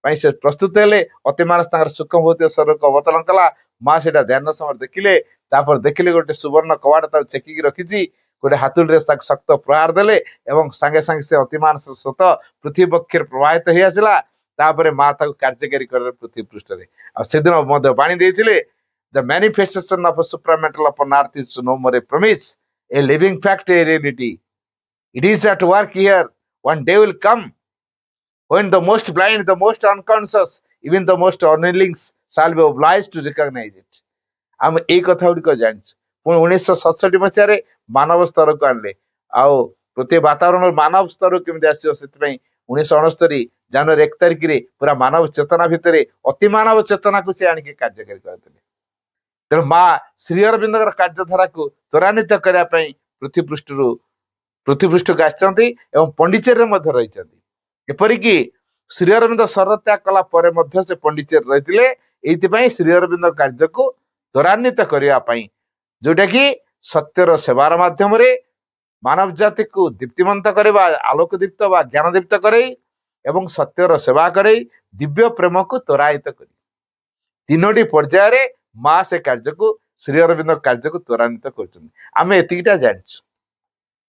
ପାଇଁ ସେ ପ୍ରସ୍ତୁତ ହେଲେ। ଅତିମାନସ ତାଙ୍କର ସୂକ୍ଷ୍ମ ଭୌତିକ ଶରୀରକୁ ଅବତରଣ କଲା। ମା ସେଇଟା ଧ୍ୟାନ ସମୟରେ ଦେଖିଲେ। ତାପରେ ଦେଖିଲେ ଗୋଟେ ସୁବର୍ଣ୍ଣ କବାଟ ତାକୁ ଛେକିକି ରଖିଛି। ଗୋଟେ ହାତୁଡ଼ିରେ ତାକୁ ଶକ୍ତ ପ୍ରହାର ଦେଲେ ଏବଂ ସାଙ୍ଗେ ସାଙ୍ଗେ ସେ ଅତିମାନସ ସ୍ରୋତ ପୃଥିବୀ ପକ୍ଷରେ ପ୍ରବାହିତ ହେଇ ଆସିଲା। ତାପରେ ମା ତାକୁ କାର୍ଯ୍ୟକାରୀ କଲେ ପୃଥିବୀ ପୃଷ୍ଠରେ। ଆଉ ସେଦିନ ମଧ୍ୟ ବାଣୀ ଦେଇଥିଲେ, the manifestation of a supramental upon earth is no more a promise, a living fact, a reality. It is at work here. One day will come when the most blind, the most unconscious, even the most unwilling shall be obliged to recognize it. ଆମେ ଏଇ କଥା ଗୁଡ଼ିକ ଜାଣିଛୁ। ପୁଣି 1967 ମସିହାରେ ମାନବ ସ୍ତରକୁ ଆଣିଲେ। ଆଉ ପୃଥିବୀ ବାତାବରଣର ମାନବ ସ୍ତରକୁ କେମିତି ଆସିବ, ସେଥିପାଇଁ 1969 ଜାନୁଆରୀ 1 ତାରିଖରେ ପୁରା ମାନବ ଚେତନା ଭିତରେ ଅତି ମାନବ ଚେତନାକୁ ସେ ଆଣିକି କାର୍ଯ୍ୟକାରୀ କରିଥିଲେ। ତେଣୁ ମା ଶ୍ରୀ ଅରବିନ୍ଦଙ୍କର କାର୍ଯ୍ୟଧାରାକୁ ତ୍ୱରାନ୍ୱିତ କରିବା ପାଇଁ ପୃଥ୍ୱୀ ପୃଷ୍ଠକୁ ଆସିଛନ୍ତି ଏବଂ ପଣ୍ଡିଚେରୀରେ ମଧ୍ୟ ରହିଛନ୍ତି। ଏପରିକି ଶ୍ରୀ ଅରବିନ୍ଦ ଶରୀର ତ୍ୟାଗ କଲା ପରେ ମଧ୍ୟ ସେ ପଣ୍ଡିଚେରୀ ରହିଥିଲେ। ଏଇଥିପାଇଁ ଶ୍ରୀ ଅରବିନ୍ଦ କାର୍ଯ୍ୟକୁ ତ୍ୱରାନ୍ୱିତ କରିବା ପାଇଁ, ଯୋଉଟା କି ସତ୍ୟର ସେବାର ମାଧ୍ୟମରେ ମାନବ ଜାତିକୁ ଦୀପ୍ତିମନ୍ତ କରିବା, ଆଲୋକଦୀପ୍ତ ବା ଜ୍ଞାନଦୀପ୍ତ କରେଇ ଏବଂ ସତ୍ୟର ସେବା କରେଇ ଦିବ୍ୟ ପ୍ରେମକୁ ତ୍ୱରାନ୍ୱିତ କରି 3ଟି ପର୍ଯ୍ୟାୟରେ ମା ସେ କାର୍ଯ୍ୟକୁ ଶ୍ରୀ ଅରବିନ୍ଦ କାର୍ଯ୍ୟକୁ ତ୍ୱରାନ୍ୱିତ କରୁଛନ୍ତି। ଆମେ ଏତିକିଟା ଜାଣିଛୁ।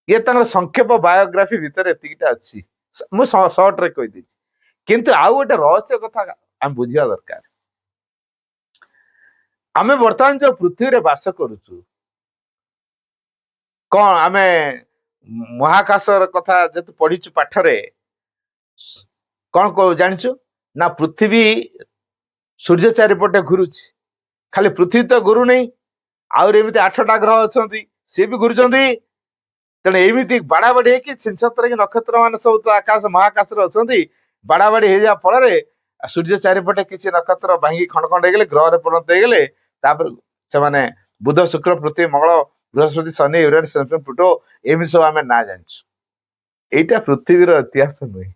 ଇଏ ତାଙ୍କର ସଂକ୍ଷେପ ବାୟୋଗ୍ରାଫି ଭିତରେ ଏତିକିଟା ଅଛି। ମୁଁ ସର୍ଟରେ କହିଦେଇଛି। କିନ୍ତୁ ଆଉ ଗୋଟେ ରହସ୍ୟ କଥା ଆମେ ବୁଝିବା ଦରକାର। ଆମେ ବର୍ତ୍ତମାନ ଯୋଉ ପୃଥିବୀରେ ବାସ କରୁଛୁ, କଣ ଆମେ ମହାକାଶର କଥା ଯେହେତୁ ପଢିଛୁ ପାଠରେ, କଣ ଜାଣିଛୁ ନା ପୃଥିବୀ ସୂର୍ଯ୍ୟ ଚାରିପଟେ ଘୁରୁଛି। ଖାଲି ପୃଥିବୀ ତ ଘୁରୁ ନାହିଁ, ଆହୁରି ଏମିତି 8ଟା ଗ୍ରହ ଅଛନ୍ତି, ସିଏ ବି ଘୁରୁଛନ୍ତି। ତେଣୁ ଏମିତି ବାଡାବାଡି ହେଇକି ଛିନଛତ୍ର ହେଇକି ନକ୍ଷତ୍ର ମାନେ ସବୁ ତ ମହାକାଶରେ ଅଛନ୍ତି। ବାଡାବାଡି ହେଇଯିବା ଫଳରେ ସୂର୍ଯ୍ୟ ଚାରିପଟେ କିଛି ନକ୍ଷତ୍ର ଭାଙ୍ଗି ଖଣ୍ଡ ଖଣ୍ଡ ହେଇଗଲେ, ଗ୍ରହରେ ପରିଣତ ହେଇଗଲେ। ତାପରେ ସେମାନେ ବୁଧ, ଶୁକ୍ର, ପୃଥିବୀ, ମଙ୍ଗଳ, ବୃହସ୍ପତି, ଶନି, ୟୁରେନସ୍, ନେପଚୁନ, ପ୍ଲୁଟୋ, ଏମିତି ସବୁ ଆମେ ନା ଜାଣିଛୁ। ଏଇଟା ପୃଥିବୀର ଇତିହାସ ନୁହେଁ।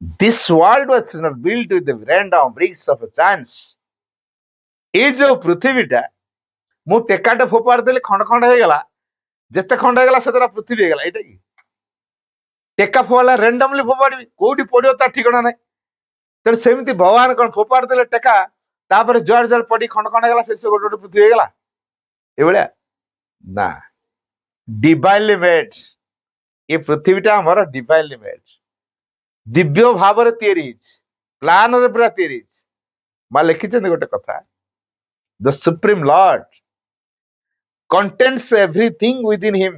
This world was not built with the random bricks of a chance. ये जो पृथ्वीटा मु टेकाटे फोपाड़ देली खंड खंड ହେଇଗଲା ଯେତେ ଖଣ୍ଡ ହେଇଗଲା ସେତେଟା ପୃଥିବୀ ହେଇଗଲା ଏଇଟା କି ଟେକା ଫୋପାଡ଼ିଲା randomly ଫୋପାଡ଼ିବି କୋଉଠି ପଡିବ ତା ଠିକଣା ନାହିଁ ତେଣୁ ସେମିତି ଭଗବାନ କଣ ଫୋପାଡ଼ି ଦେଲେ ଟେକା ତାପରେ ଜୁଆଡ ଜୁଆଡ ପଡି ଖଣ୍ଡ ଖଣ୍ଡ ହେଇଗଲା ସେ ଗୋଟେ ଗୋଟେ ପୃଥିବୀ ହେଇଗଲା ଏଇଭଳିଆ ନା ଡିଭାଇନଲି ମେଡ୍ ଏ ପୃଥିବୀଟା ଆମର ଡିଭାଇନଲି ମେଡ୍ ଦିବ୍ୟ ଭାବରେ ତିଆରି ହେଇଛି ପ୍ଲାନରେ ପୁରା ତିଆରି ହେଇଛି ମା ଲେଖିଛନ୍ତି ଗୋଟେ କଥା the supreme lord contains everything within him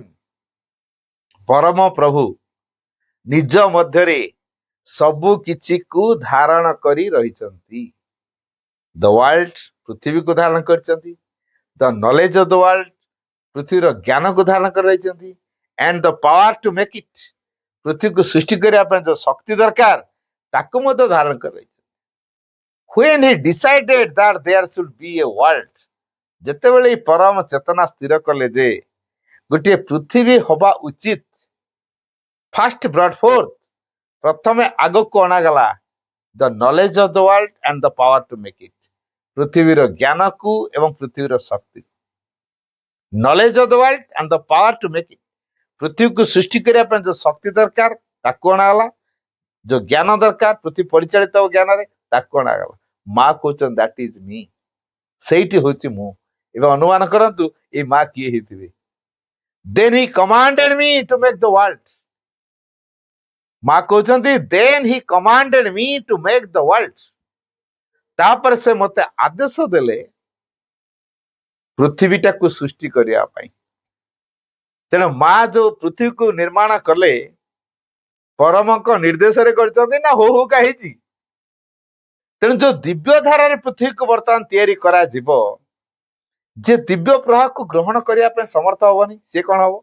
ପରମ ପ୍ରଭୁ ନିଜ ମଧ୍ୟରେ ସବୁ କିଛିକୁ ଧାରଣ କରି ରହିଛନ୍ତି ଦ ୱାର୍ଲଡ ପୃଥିବୀକୁ ଧାରଣ କରିଛନ୍ତି ଦ ନଲେଜ ଅଫ ଦ ୱାର୍ଲଡ ପୃଥିବୀର ଜ୍ଞାନକୁ ଧାରଣ କରି ରହିଛନ୍ତି and the power to make it ପୃଥିବୀକୁ ସୃଷ୍ଟି କରିବା ପାଇଁ ଯୋଉ ଶକ୍ତି ଦରକାର ତାକୁ ମଧ୍ୟ ଧାରଣ କରି ରହିଛନ୍ତି when he decided that there should be a world ଯେତେବେଳେ ଏଇ ପରମ ଚେତନା ସ୍ଥିର କଲେ ଯେ ଗୋଟିଏ ପୃଥିବୀ ହବା ଉଚିତ ଫାଷ୍ଟ ବ୍ରଡ୍ ଫୋର୍ଥ ପ୍ରଥମେ ଆଗକୁ ଅଣାଗଲା the knowledge of the world and the power to make it ପୃଥିବୀର ଜ୍ଞାନକୁ ଏବଂ ପୃଥିବୀର ଶକ୍ତି knowledge of the world and the power to make it ପୃଥିବୀକୁ ସୃଷ୍ଟି କରିବା ପାଇଁ ଯୋଉ ଶକ୍ତି ଦରକାର ତାକୁ ଅଣାଗଲା ଯୋଉ ଜ୍ଞାନ ଦରକାର ପୃଥିବୀ ପରିଚାଳିତ ହବ ଜ୍ଞାନରେ ତାକୁ ଅଣାଗଲା ମା କହୁଛନ୍ତି ଦ୍ୟାଟ୍ ଇଜ ମି ସେଇଠି ହଉଛି ମୁଁ ଏବେ ଅନୁମାନ କରନ୍ତୁ ଏଇ ମା କିଏ ହେଇଥିବେ ଦେନ୍ ହି କମାଣ୍ଡେଡ ମି ଟୁ ମେକ୍ ଦ ୱାର୍ଲଡ ମା କହୁଛନ୍ତି ଦେନ୍ ହି କମାଣ୍ଡେଡ ମି ଟୁ ମେକ୍ ଦ ୱାର୍ଲଡ ତାପରେ ସେ ମତେ ଆଦେଶ ଦେଲେ ପୃଥିବୀଟାକୁ ସୃଷ୍ଟି କରିବା ପାଇଁ ତେଣୁ ମା ଯୋଉ ପୃଥିବୀକୁ ନିର୍ମାଣ କଲେ ପରମଙ୍କ ନିର୍ଦ୍ଦେଶରେ କରିଛନ୍ତି ନା ହଉ ହଉକା ହେଇଛି ତେଣୁ ଯୋଉ ଦିବ୍ୟ ଧାରାରେ ପୃଥିବୀକୁ ବର୍ତ୍ତମାନ ତିଆରି କରାଯିବ ଯେ ଦିବ୍ୟ ପ୍ରଭାବକୁ ଗ୍ରହଣ କରିବା ପାଇଁ ସମର୍ଥ ହବନି ସିଏ କଣ ହବ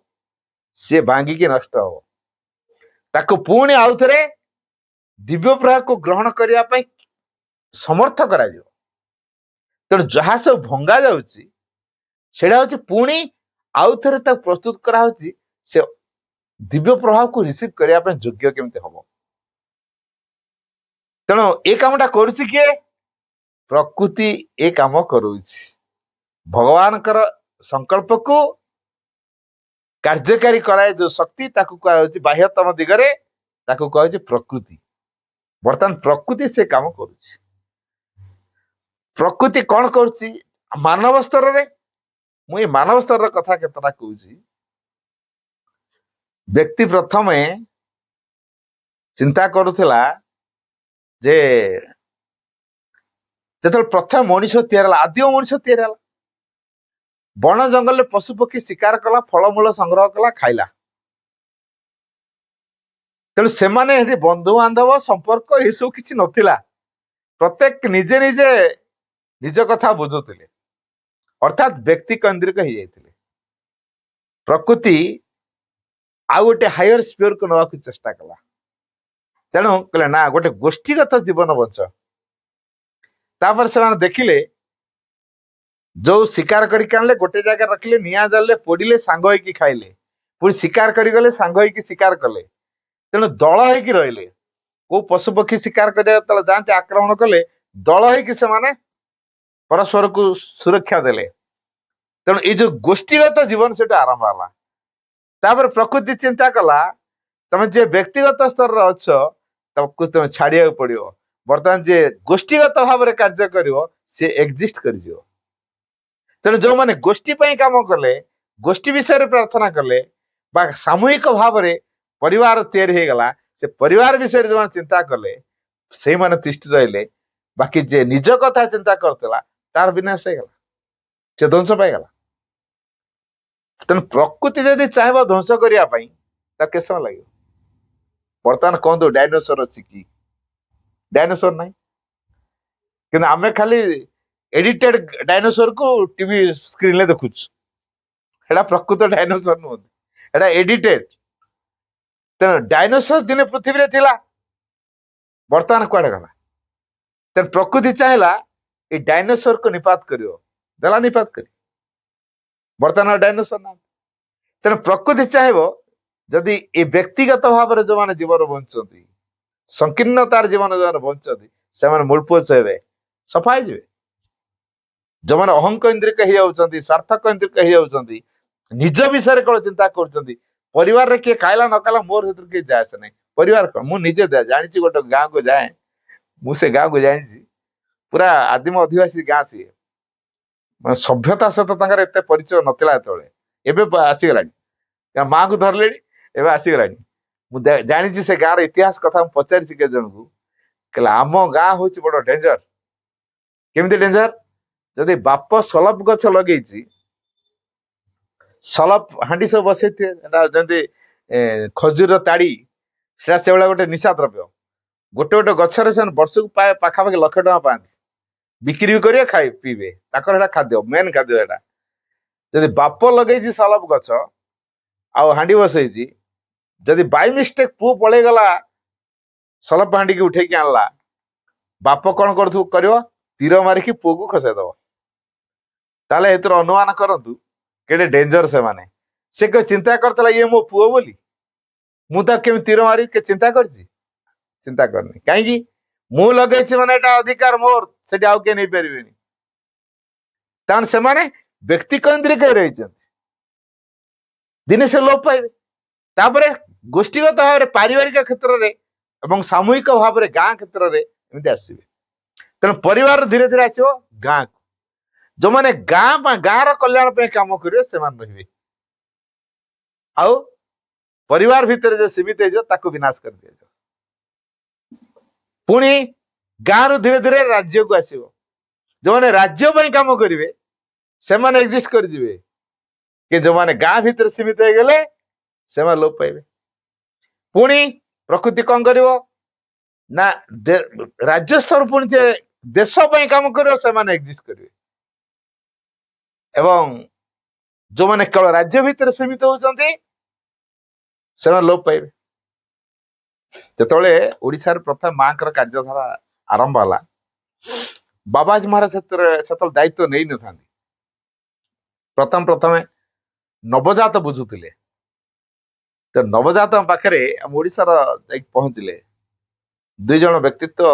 ସିଏ ଭାଙ୍ଗିକି ନଷ୍ଟ ହବ ତାକୁ ପୁଣି ଆଉଥରେ ଦିବ୍ୟ ପ୍ରଭାବକୁ ଗ୍ରହଣ କରିବା ପାଇଁ ସମର୍ଥ କରାଯିବ ତେଣୁ ଯାହା ସବୁ ଭଙ୍ଗା ଯାଉଛି ସେଇଟା ହଉଛି ପୁଣି ଆଉଥରେ ତାକୁ ପ୍ରସ୍ତୁତ କରାହଉଛି ସେ ଦିବ୍ୟ ପ୍ରଭାବକୁ ରିସିଭ କରିବା ପାଇଁ ଯୋଗ୍ୟ କେମିତି ହବ ତେଣୁ ଏ କାମଟା କରୁଛି କିଏ ପ୍ରକୃତି ଏ କାମ କରୁଛି ଭଗବାନଙ୍କର ସଂକଳ୍ପକୁ କାର୍ଯ୍ୟକାରୀ କରାଏ ଯୋଉ ଶକ୍ତି ତାକୁ କୁହାଯାଉଛି ବାହ୍ୟତମ ଦିଗରେ ତାକୁ କୁହାଯାଉଛି ପ୍ରକୃତି ବର୍ତ୍ତମାନ ପ୍ରକୃତି ସେ କାମ କରୁଛି ପ୍ରକୃତି କଣ କରୁଛି ମାନବ ସ୍ତରରେ ମୁଁ ଏଇ ମାନବ ସ୍ତରର କଥା କେତେଟା କହୁଛି ବ୍ୟକ୍ତି ପ୍ରଥମେ ଚିନ୍ତା କରୁଥିଲା ଯେ ଯେତେବେଳେ ପ୍ରଥମେ ମଣିଷ ତିଆରି ହେଲା ଆଦିମ ମଣିଷ ତିଆରି ହେଲା ବଣ ଜଙ୍ଗଲରେ ପଶୁ ପକ୍ଷୀ ଶିକାର କଲା ଫଳମୂଳ ସଂଗ୍ରହ କଲା ଖାଇଲା ତେଣୁ ସେମାନେ ଏଠି ବନ୍ଧୁବାନ୍ଧବ ସମ୍ପର୍କ ଏସବୁ କିଛି ନଥିଲା ପ୍ରତ୍ୟେକ ନିଜେ ନିଜେ ନିଜ କଥା ବୁଝୁଥିଲେ ଅର୍ଥାତ୍ ବ୍ୟକ୍ତି କେନ୍ଦ୍ରିକ ହେଇଯାଇଥିଲେ ପ୍ରକୃତି ଆଉ ଗୋଟେ ହାୟର ସ୍ପିୟରକୁ ନେବାକୁ ଚେଷ୍ଟା କଲା ତେଣୁ କହିଲେ ନା ଗୋଟେ ଗୋଷ୍ଠୀଗତ ଜୀବନ ବଞ୍ଚ ତାପରେ ସେମାନେ ଦେଖିଲେ ଯୋଉ ଶିକାର କରିକି ଆଣିଲେ ଗୋଟେ ଜାଗାରେ ରଖିଲେ ନିଆଁ ଜାଳିଲେ ପୋଡିଲେ ସାଙ୍ଗ ହେଇକି ଖାଇଲେ ପୁଣି ଶିକାର କରିଗଲେ ସାଙ୍ଗ ହେଇକି ଶିକାର କଲେ ତେଣୁ ଦଳ ହେଇକି ରହିଲେ କୋଉ ପଶୁ ପକ୍ଷୀ ଶିକାର କରିବା ଯେତେବେଳେ ଯାଆନ୍ତି ଆକ୍ରମଣ କଲେ ଦଳ ହେଇକି ସେମାନେ ପରସ୍ପରକୁ ସୁରକ୍ଷା ଦେଲେ ତେଣୁ ଏଇ ଯୋଉ ଗୋଷ୍ଠୀଗତ ଜୀବନ ସେଟା ଆରମ୍ଭ ହେଲା ତାପରେ ପ୍ରକୃତି ଚିନ୍ତା କଲା ତମେ ଯେ ବ୍ୟକ୍ତିଗତ ସ୍ତରରେ ଅଛ ତାକୁ ତମେ ଛାଡିବାକୁ ପଡିବ ବର୍ତ୍ତମାନ ଯେ ଗୋଷ୍ଠୀଗତ ଭାବରେ କାର୍ଯ୍ୟ କରିବ ସେ ଏକ୍ଜିଷ୍ଟ କରିଯିବ ତେଣୁ ଯୋଉମାନେ ଗୋଷ୍ଠୀ ପାଇଁ କାମ କଲେ ଗୋଷ୍ଠୀ ବିଷୟରେ ପ୍ରାର୍ଥନା କଲେ ବା ସାମୂହିକ ଭାବରେ ପରିବାର ତିଆରି ହେଇଗଲା ସେ ପରିବାର ବିଷୟରେ ଯୋଉମାନେ ଚିନ୍ତା କଲେ ସେଇମାନେ ତିଷ୍ଠି ରହିଲେ ବାକି ଯେ ନିଜ କଥା ଚିନ୍ତା କରୁଥିଲା ତାର ବିନାଶ ହେଇଗଲା ସେ ଧ୍ୱଂସ ପାଇଗଲା ତେଣୁ ପ୍ରକୃତି ଯଦି ଚାହିଁବ ଧ୍ୱଂସ କରିବା ପାଇଁ ତାକୁ କେତେ ସମୟ ଲାଗିବ ବର୍ତ୍ତମାନ କହନ୍ତୁ ଡାଇନୋସର ଅଛି କି ଡାଇନୋସର ନାହିଁ କିନ୍ତୁ ଆମେ ଖାଲି ଏଡିଟେଡ ଡାଇନୋସରକୁ ଟିଭି ସ୍କ୍ରିନରେ ଦେଖୁଛୁ ଏଟା ପ୍ରକୃତ ଡାଇନୋସର ନୁହନ୍ତି ଏଟା ଏଡିଟେଡ ତେଣୁ ଡାଇନୋସର ଦିନେ ପୃଥିବୀରେ ଥିଲା ବର୍ତ୍ତମାନ କୁଆଡେ ଗଲା ତେଣୁ ପ୍ରକୃତି ଚାହିଁଲା ଏଇ ଡାଇନୋସରକୁ ନିପାତ କରିବ ଦେଲା ନିପାତ କରି ବର୍ତ୍ତମାନ ଡାଇନୋସର ନାହାନ୍ତି ତେଣୁ ପ୍ରକୃତି ଚାହିଁବ ଯଦି ଏ ବ୍ୟକ୍ତିଗତ ଭାବରେ ଯୋଉମାନେ ଜୀବନ ବଞ୍ଚୁଛନ୍ତି ସଂକୀର୍ଣ୍ଣତାର ଜୀବନ ଯେଉଁମାନେ ବଞ୍ଚନ୍ତି ସେମାନେ ମୂଳପୋଛ ହେବେ, ସଫା ହେଇଯିବେ। ଯେଉଁମାନେ ଅହଙ୍କ ଇନ୍ଦ୍ରିକ ହେଇଯାଉଛନ୍ତି, ସ୍ୱାର୍ଥକ ଇନ୍ଦ୍ରିକ ହେଇଯାଉଛନ୍ତି, ନିଜ ବିଷୟରେ କଣ ଚିନ୍ତା କରୁଛନ୍ତି, ପରିବାରରେ କିଏ ଖାଇଲା ନ ଖାଇଲା ମୋର ସେଥିରେ କିଏ ଯାଏ ଆସେ ନାହିଁ। ପରିବାର କଣ, ମୁଁ ନିଜେ ଜାଣିଛି, ଗୋଟେ ଗାଁକୁ ଯାଏ, ମୁଁ ସେ ଗାଁକୁ ଜାଣିଛି, ପୁରା ଆଦିମ ଅଧିବାସୀ ଗାଁ ସିଏ। ମାନେ ସଭ୍ୟତା ସହିତ ତାଙ୍କର ଏତେ ପରିଚୟ ନଥିଲା ସେତେବେଳେ, ଏବେ ଆସିଗଲାଣି। ମାଆକୁ ଧରିଲେଣି, ଏବେ ଆସିଗଲାଣି। ମୁଁ ଜାଣିଛି ସେ ଗାଁର ଇତିହାସ କଥା। ମୁଁ ପଚାରିଛି କେତେ ଜଣଙ୍କୁ, କହିଲେ ଆମ ଗାଁ ହଉଛି ବଡ ଡେଞ୍ଜର। କେମିତି ଡେଞ୍ଜର? ଯଦି ବାପ ସଲପ ଗଛ ଲଗେଇଛି, ସଲପ ହାଣ୍ଡି ସବୁ ବସେଇଥିବେ, ଏଟା ଯେମିତି ଖଜୁର ତାଡି, ସେଟା ସେଭଳିଆ ଗୋଟେ ନିଶା ଦ୍ରବ୍ୟ। ଗୋଟେ ଗୋଟେ ଗଛରେ ସେମାନେ ବର୍ଷକୁ ପାଖାପାଖି ଲକ୍ଷ ଟଙ୍କା ପାଆନ୍ତି, ବିକ୍ରି ବି କରିବେ, ଖାଇ ପିଇବେ, ତାଙ୍କର ସେଟା ଖାଦ୍ୟ, ମେନ୍ ଖାଦ୍ୟ ସେଟା। ଯଦି ବାପ ଲଗେଇଛି ସଲପ ଗଛ ଆଉ ହାଣ୍ଡି ବସେଇଛି, ଯଦି ବାଇ ମିଷ୍ଟେକ ପୁଅ ପଳେଇଗଲା ସଲପ ହାଣ୍ଡିକି ଉଠେଇକି ଆଣିଲା, ବାପ କଣ କରିବ? ତୀର ମାରିକି ପୁଅକୁ ଖସେଇଦବ। ତାହେଲେ ଏଥିରେ ଅନୁମାନ କରନ୍ତୁ କେଡେ ଡେଞ୍ଜର ସେମାନେ। ସେ ଚିନ୍ତା କରିଥିଲା ଇଏ ମୋ ପୁଅ ବୋଲି, ମୁଁ ତାକୁ କେମିତି ତୀର ମାରିବି, କେ ଚିନ୍ତା କରିଛି? ଚିନ୍ତା କରିନି। କାହିଁକି? ମୁଁ ଲଗେଇଛି ମାନେ ଏଟା ଅଧିକାର ମୋର, ସେଠି ଆଉ କିଏ ନେଇପାରିବେନି। ତାମାନେ ସେମାନେ ବ୍ୟକ୍ତି କେନ୍ଦ୍ରିକ ରହିଛନ୍ତି, ଦିନେ ସେ ଲୋପ ପାଇବେ। ତାପରେ ଗୋଷ୍ଠୀଗତ ଭାବରେ, ପାରିବାରିକ କ୍ଷେତ୍ରରେ ଏବଂ ସାମୂହିକ ଭାବରେ ଗାଁ କ୍ଷେତ୍ରରେ ଏମିତି ଆସିବେ। ତେଣୁ ପରିବାର ଧୀରେ ଧୀରେ ଆସିବ ଗାଁକୁ। ଯୋଉମାନେ ଗାଁର କଲ୍ୟାଣ ପାଇଁ କାମ କରିବେ ସେମାନେ ରହିବେ, ଆଉ ପରିବାର ଭିତରେ ଯୋଉ ସୀମିତ ହେଇଯିବ ତାକୁ ବିନାଶ କରିଦିଆଯିବ। ପୁଣି ଗାଁରୁ ଧୀରେ ଧୀରେ ରାଜ୍ୟକୁ ଆସିବ। ଯୋଉମାନେ ରାଜ୍ୟ ପାଇଁ କାମ କରିବେ ସେମାନେ ଏକ୍ଜିଷ୍ଟ କରିଯିବେ, କି ଯୋଉମାନେ ଗାଁ ଭିତରେ ସୀମିତ ହେଇଗଲେ ସେମାନେ ଲୋପ ପାଇବେ। ପୁଣି ପ୍ରକୃତି କଣ କରିବ ନା, ରାଜ୍ୟ ସ୍ତର ପୁଣି ଯେ ଦେଶ ପାଇଁ କାମ କରିବ ସେମାନେ ଏକ୍ଜିଷ୍ଟ କରିବେ, ଏବଂ ଯୋଉମାନେ କେବଳ ରାଜ୍ୟ ଭିତରେ ସୀମିତ ହଉଛନ୍ତି ସେମାନେ ଲୋପ ପାଇବେ। ଯେତେବେଳେ ଓଡିଶାରେ ପ୍ରଥମେ ମାଙ୍କର କାର୍ଯ୍ୟଧାରା ଆରମ୍ଭ ହେଲା, ବାବାଜୀ ମହାରାଜ ସେତେବେଳେ ଦାୟିତ୍ୱ ନେଇନଥାନ୍ତି। ପ୍ରଥମେ ନବଜାତ ବୁଝୁଥିଲେ। ତ ନବଜାତ ପାଖରେ ଆମ ଓଡିଶାର ଯାଇକି ପହଞ୍ଚିଲେ ଦୁଇ ଜଣ ବ୍ୟକ୍ତିତ୍ୱ,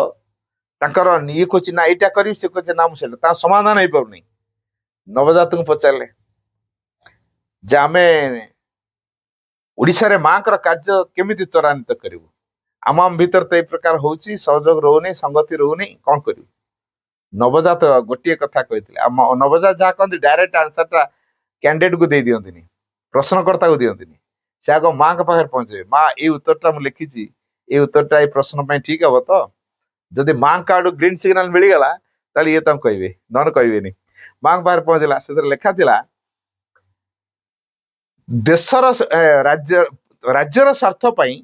ତାଙ୍କର ଇଏ କହୁଛି ନା ଏଇଟା କରିବି, ସେ କହୁଛି ନା ମୁଁ ସେଇଟା, ତା ସମାଧାନ ହେଇପାରୁନି। ନବଜାତକୁ ପଚାରିଲେ ଯେ ଆମେ ଓଡିଶାରେ ମାଙ୍କର କାର୍ଯ୍ୟ କେମିତି ତ୍ୱରାନ୍ୱିତ କରିବୁ, ଆମ ଭିତରେ ତ ଏଇ ପ୍ରକାର ହଉଛି, ସହଯୋଗ ରହୁନି, ସଂଗତି ରହୁନି, କଣ କରିବୁ? ନବଜାତ ଗୋଟିଏ କଥା କହିଥିଲେ। ଆମ ନବଜାତ ଯାହା କହନ୍ତି ଡାଇରେକ୍ଟ ଆନ୍ସରଟା କ୍ୟାଣ୍ଡିଡେଟକୁ ଦେଇ ଦିଅନ୍ତିନି, ପ୍ରଶ୍ନକର୍ତ୍ତାକୁ ଦିଅନ୍ତିନି। ସେ ଆଗ ମାଙ୍କ ପାଖରେ ପହଞ୍ଚିବେ। ମା, ଏଇ ଉତ୍ତରଟା ମୁଁ ଲେଖିଛି, ଏଇ ଉତ୍ତରଟା ଏଇ ପ୍ରଶ୍ନ ପାଇଁ ଠିକ ହବ ତ? ଯଦି ମାଙ୍କ ଆଡୁ ଗ୍ରୀନ ସିଗ୍ନାଲ ମିଳିଗଲା ତାହେଲେ ଇଏ ତାଙ୍କୁ କହିବେ, ନହେଲେ କହିବେନି। ମାଙ୍କ ପାଖରେ ପହଞ୍ଚିଲା, ସେଥିରେ ଲେଖା ଥିଲା ଦେଶର ରାଜ୍ୟର ସ୍ୱାର୍ଥ ପାଇଁ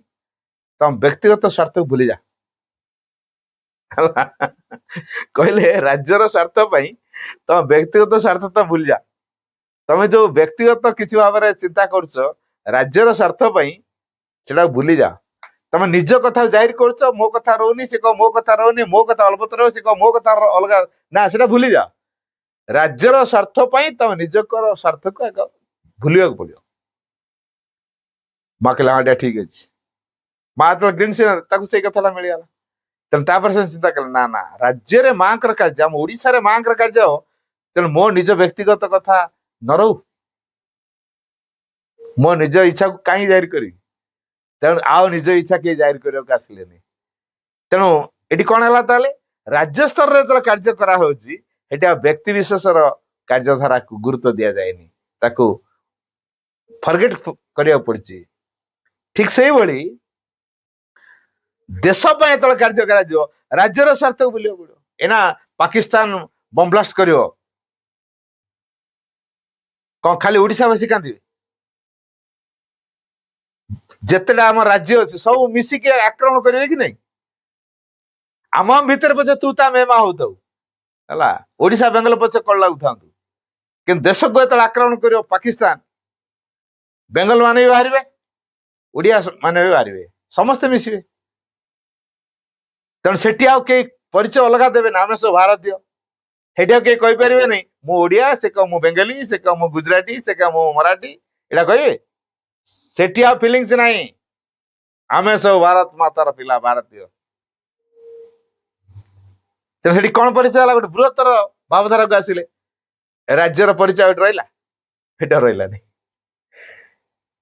ତମ ବ୍ୟକ୍ତିଗତ ସ୍ୱାର୍ଥକୁ ଭୁଲିଯା। କହିଲେ ରାଜ୍ୟର ସ୍ୱାର୍ଥ ପାଇଁ ତମ ବ୍ୟକ୍ତିଗତ ସ୍ୱାର୍ଥ ତ ଭୁଲିଯା। ତମେ ଯୋଉ ବ୍ୟକ୍ତିଗତ କିଛି ଭାବରେ ଚିନ୍ତା କରୁଛ ରାଜ୍ୟର ସ୍ୱାର୍ଥ ପାଇଁ, ସେଟା ଭୁଲିଯା। ତମେ ନିଜ କଥା ଜାହିର କରୁଛ, ମୋ କଥା ରହୁନି, ସେ କହ ମୋ କଥା ରହୁନି, ମୋ କଥା ଅଳପତ ରହିବ, ସେ କହ ମୋ କଥା ଅଲଗା, ନା ସେଟା ଭୁଲିଯା। ରାଜ୍ୟର ସ୍ୱାର୍ଥ ପାଇଁ ତମେ ନିଜଙ୍କର ସ୍ୱାର୍ଥକୁ ଆଗ ଭୁଲିବାକୁ ପଡିବ। ମା କହିଲା ଏଇଟା ଠିକ ଅଛି। ମା ଯେତେବେଳେ ଗ୍ରୀନ ସିଗ୍ନାଲ, ତାକୁ ସେଇ କଥାଟା ମିଳିଗଲା। ତେଣୁ ତାପରେ ସେ ଚିନ୍ତା କଲେ, ନା ନା, ରାଜ୍ୟରେ ମାଙ୍କର କାର୍ଯ୍ୟ, ଆମ ଓଡିଶାରେ ମାଙ୍କର କାର୍ଯ୍ୟ, ତେଣୁ ମୋ ନିଜ ବ୍ୟକ୍ତିଗତ କଥା ନ ରହୁ, ମୋ ନିଜ ଇଚ୍ଛାକୁ କାହିଁ ଜାହିର କରିବି? ତେଣୁ ଆଉ ନିଜ ଇଚ୍ଛା କିଏ ଜାହିର କରିବାକୁ ଆସିଲେନି। ତେଣୁ ଏଠି କଣ ହେଲା, ତାହେଲେ ରାଜ୍ୟ ସ୍ତରରେ ଯେତେବେଳେ କାର୍ଯ୍ୟ କରାହଉଛି, ଏଠି ଆଉ ବ୍ୟକ୍ତି ବିଶେଷର କାର୍ଯ୍ୟଧାରାକୁ ଗୁରୁତ୍ୱ ଦିଆଯାଏନି, ତାକୁ ଫରଗେଟ କରିବାକୁ ପଡିଛି। ଠିକ ସେଇଭଳି ଦେଶ ପାଇଁ ଯେତେବେଳେ କାର୍ଯ୍ୟ କରାଯିବ, ରାଜ୍ୟର ସ୍ୱାର୍ଥକୁ ଭୁଲିବାକୁ ପଡିବ। ଏନା ପାକିସ୍ତାନ ବମ୍ ବ୍ଲାଷ୍ଟ କରିବ, କଣ ଖାଲି ଓଡିଶାବାସୀ କାନ୍ଦିବେ? ଯେତେଟା ଆମ ରାଜ୍ୟ ଅଛି ସବୁ ମିଶିକି ଆକ୍ରମଣ କରିବେ କି ନାଇଁ? ଆମ ଭିତରେ ପଛେ ତୁ ତା ମେମା ହଉଥାଉ ହେଲା, ଓଡିଶା ବେଙ୍ଗଲ ପଛେ କଳ ଲାଗୁଥାନ୍ତୁ, କିନ୍ତୁ ଦେଶକୁ ଯେତେବେଳେ ଆକ୍ରମଣ କରିବ ପାକିସ୍ତାନ, ବେଙ୍ଗଲ ମାନେ ବି ବାହାରିବେ, ଓଡିଆ ମାନେ ବି ବାହାରିବେ, ସମସ୍ତେ ମିଶିବେ। ତେଣୁ ସେଠି ଆଉ କେହି ପରିଚୟ ଅଲଗା ଦେବେ ନା, ଆମେ ସବୁ ଭାରତୀୟ। ସେଠି ଆଉ କେହି କହିପାରିବେନି ମୁଁ ଓଡିଆ, ସେ କହ ମୁଁ ବେଙ୍ଗଲୀ, ସେ କହ ମୁଁ ଗୁଜରାଟୀ, ସେ କହ ମୁଁ ମରାଠୀ, ଏଇଟା କହିବେ? ସେଠି ଆଉ ଫିଲିଙ୍ଗସ ନାହିଁ, ଆମେ ସବୁ ଭାରତ ମାତାର ପିଲା, ଭାରତୀୟ। ତେଣୁ ସେଠି କଣ ପରିଚୟ ହେଲା? ଗୋଟେ ବୃହତ୍ତର ଭାବଧାରାକୁ ଆସିଲେ। ରାଜ୍ୟର ପରିଚୟ ଏଠି ରହିଲା? ଏଟା ରହିଲାନି।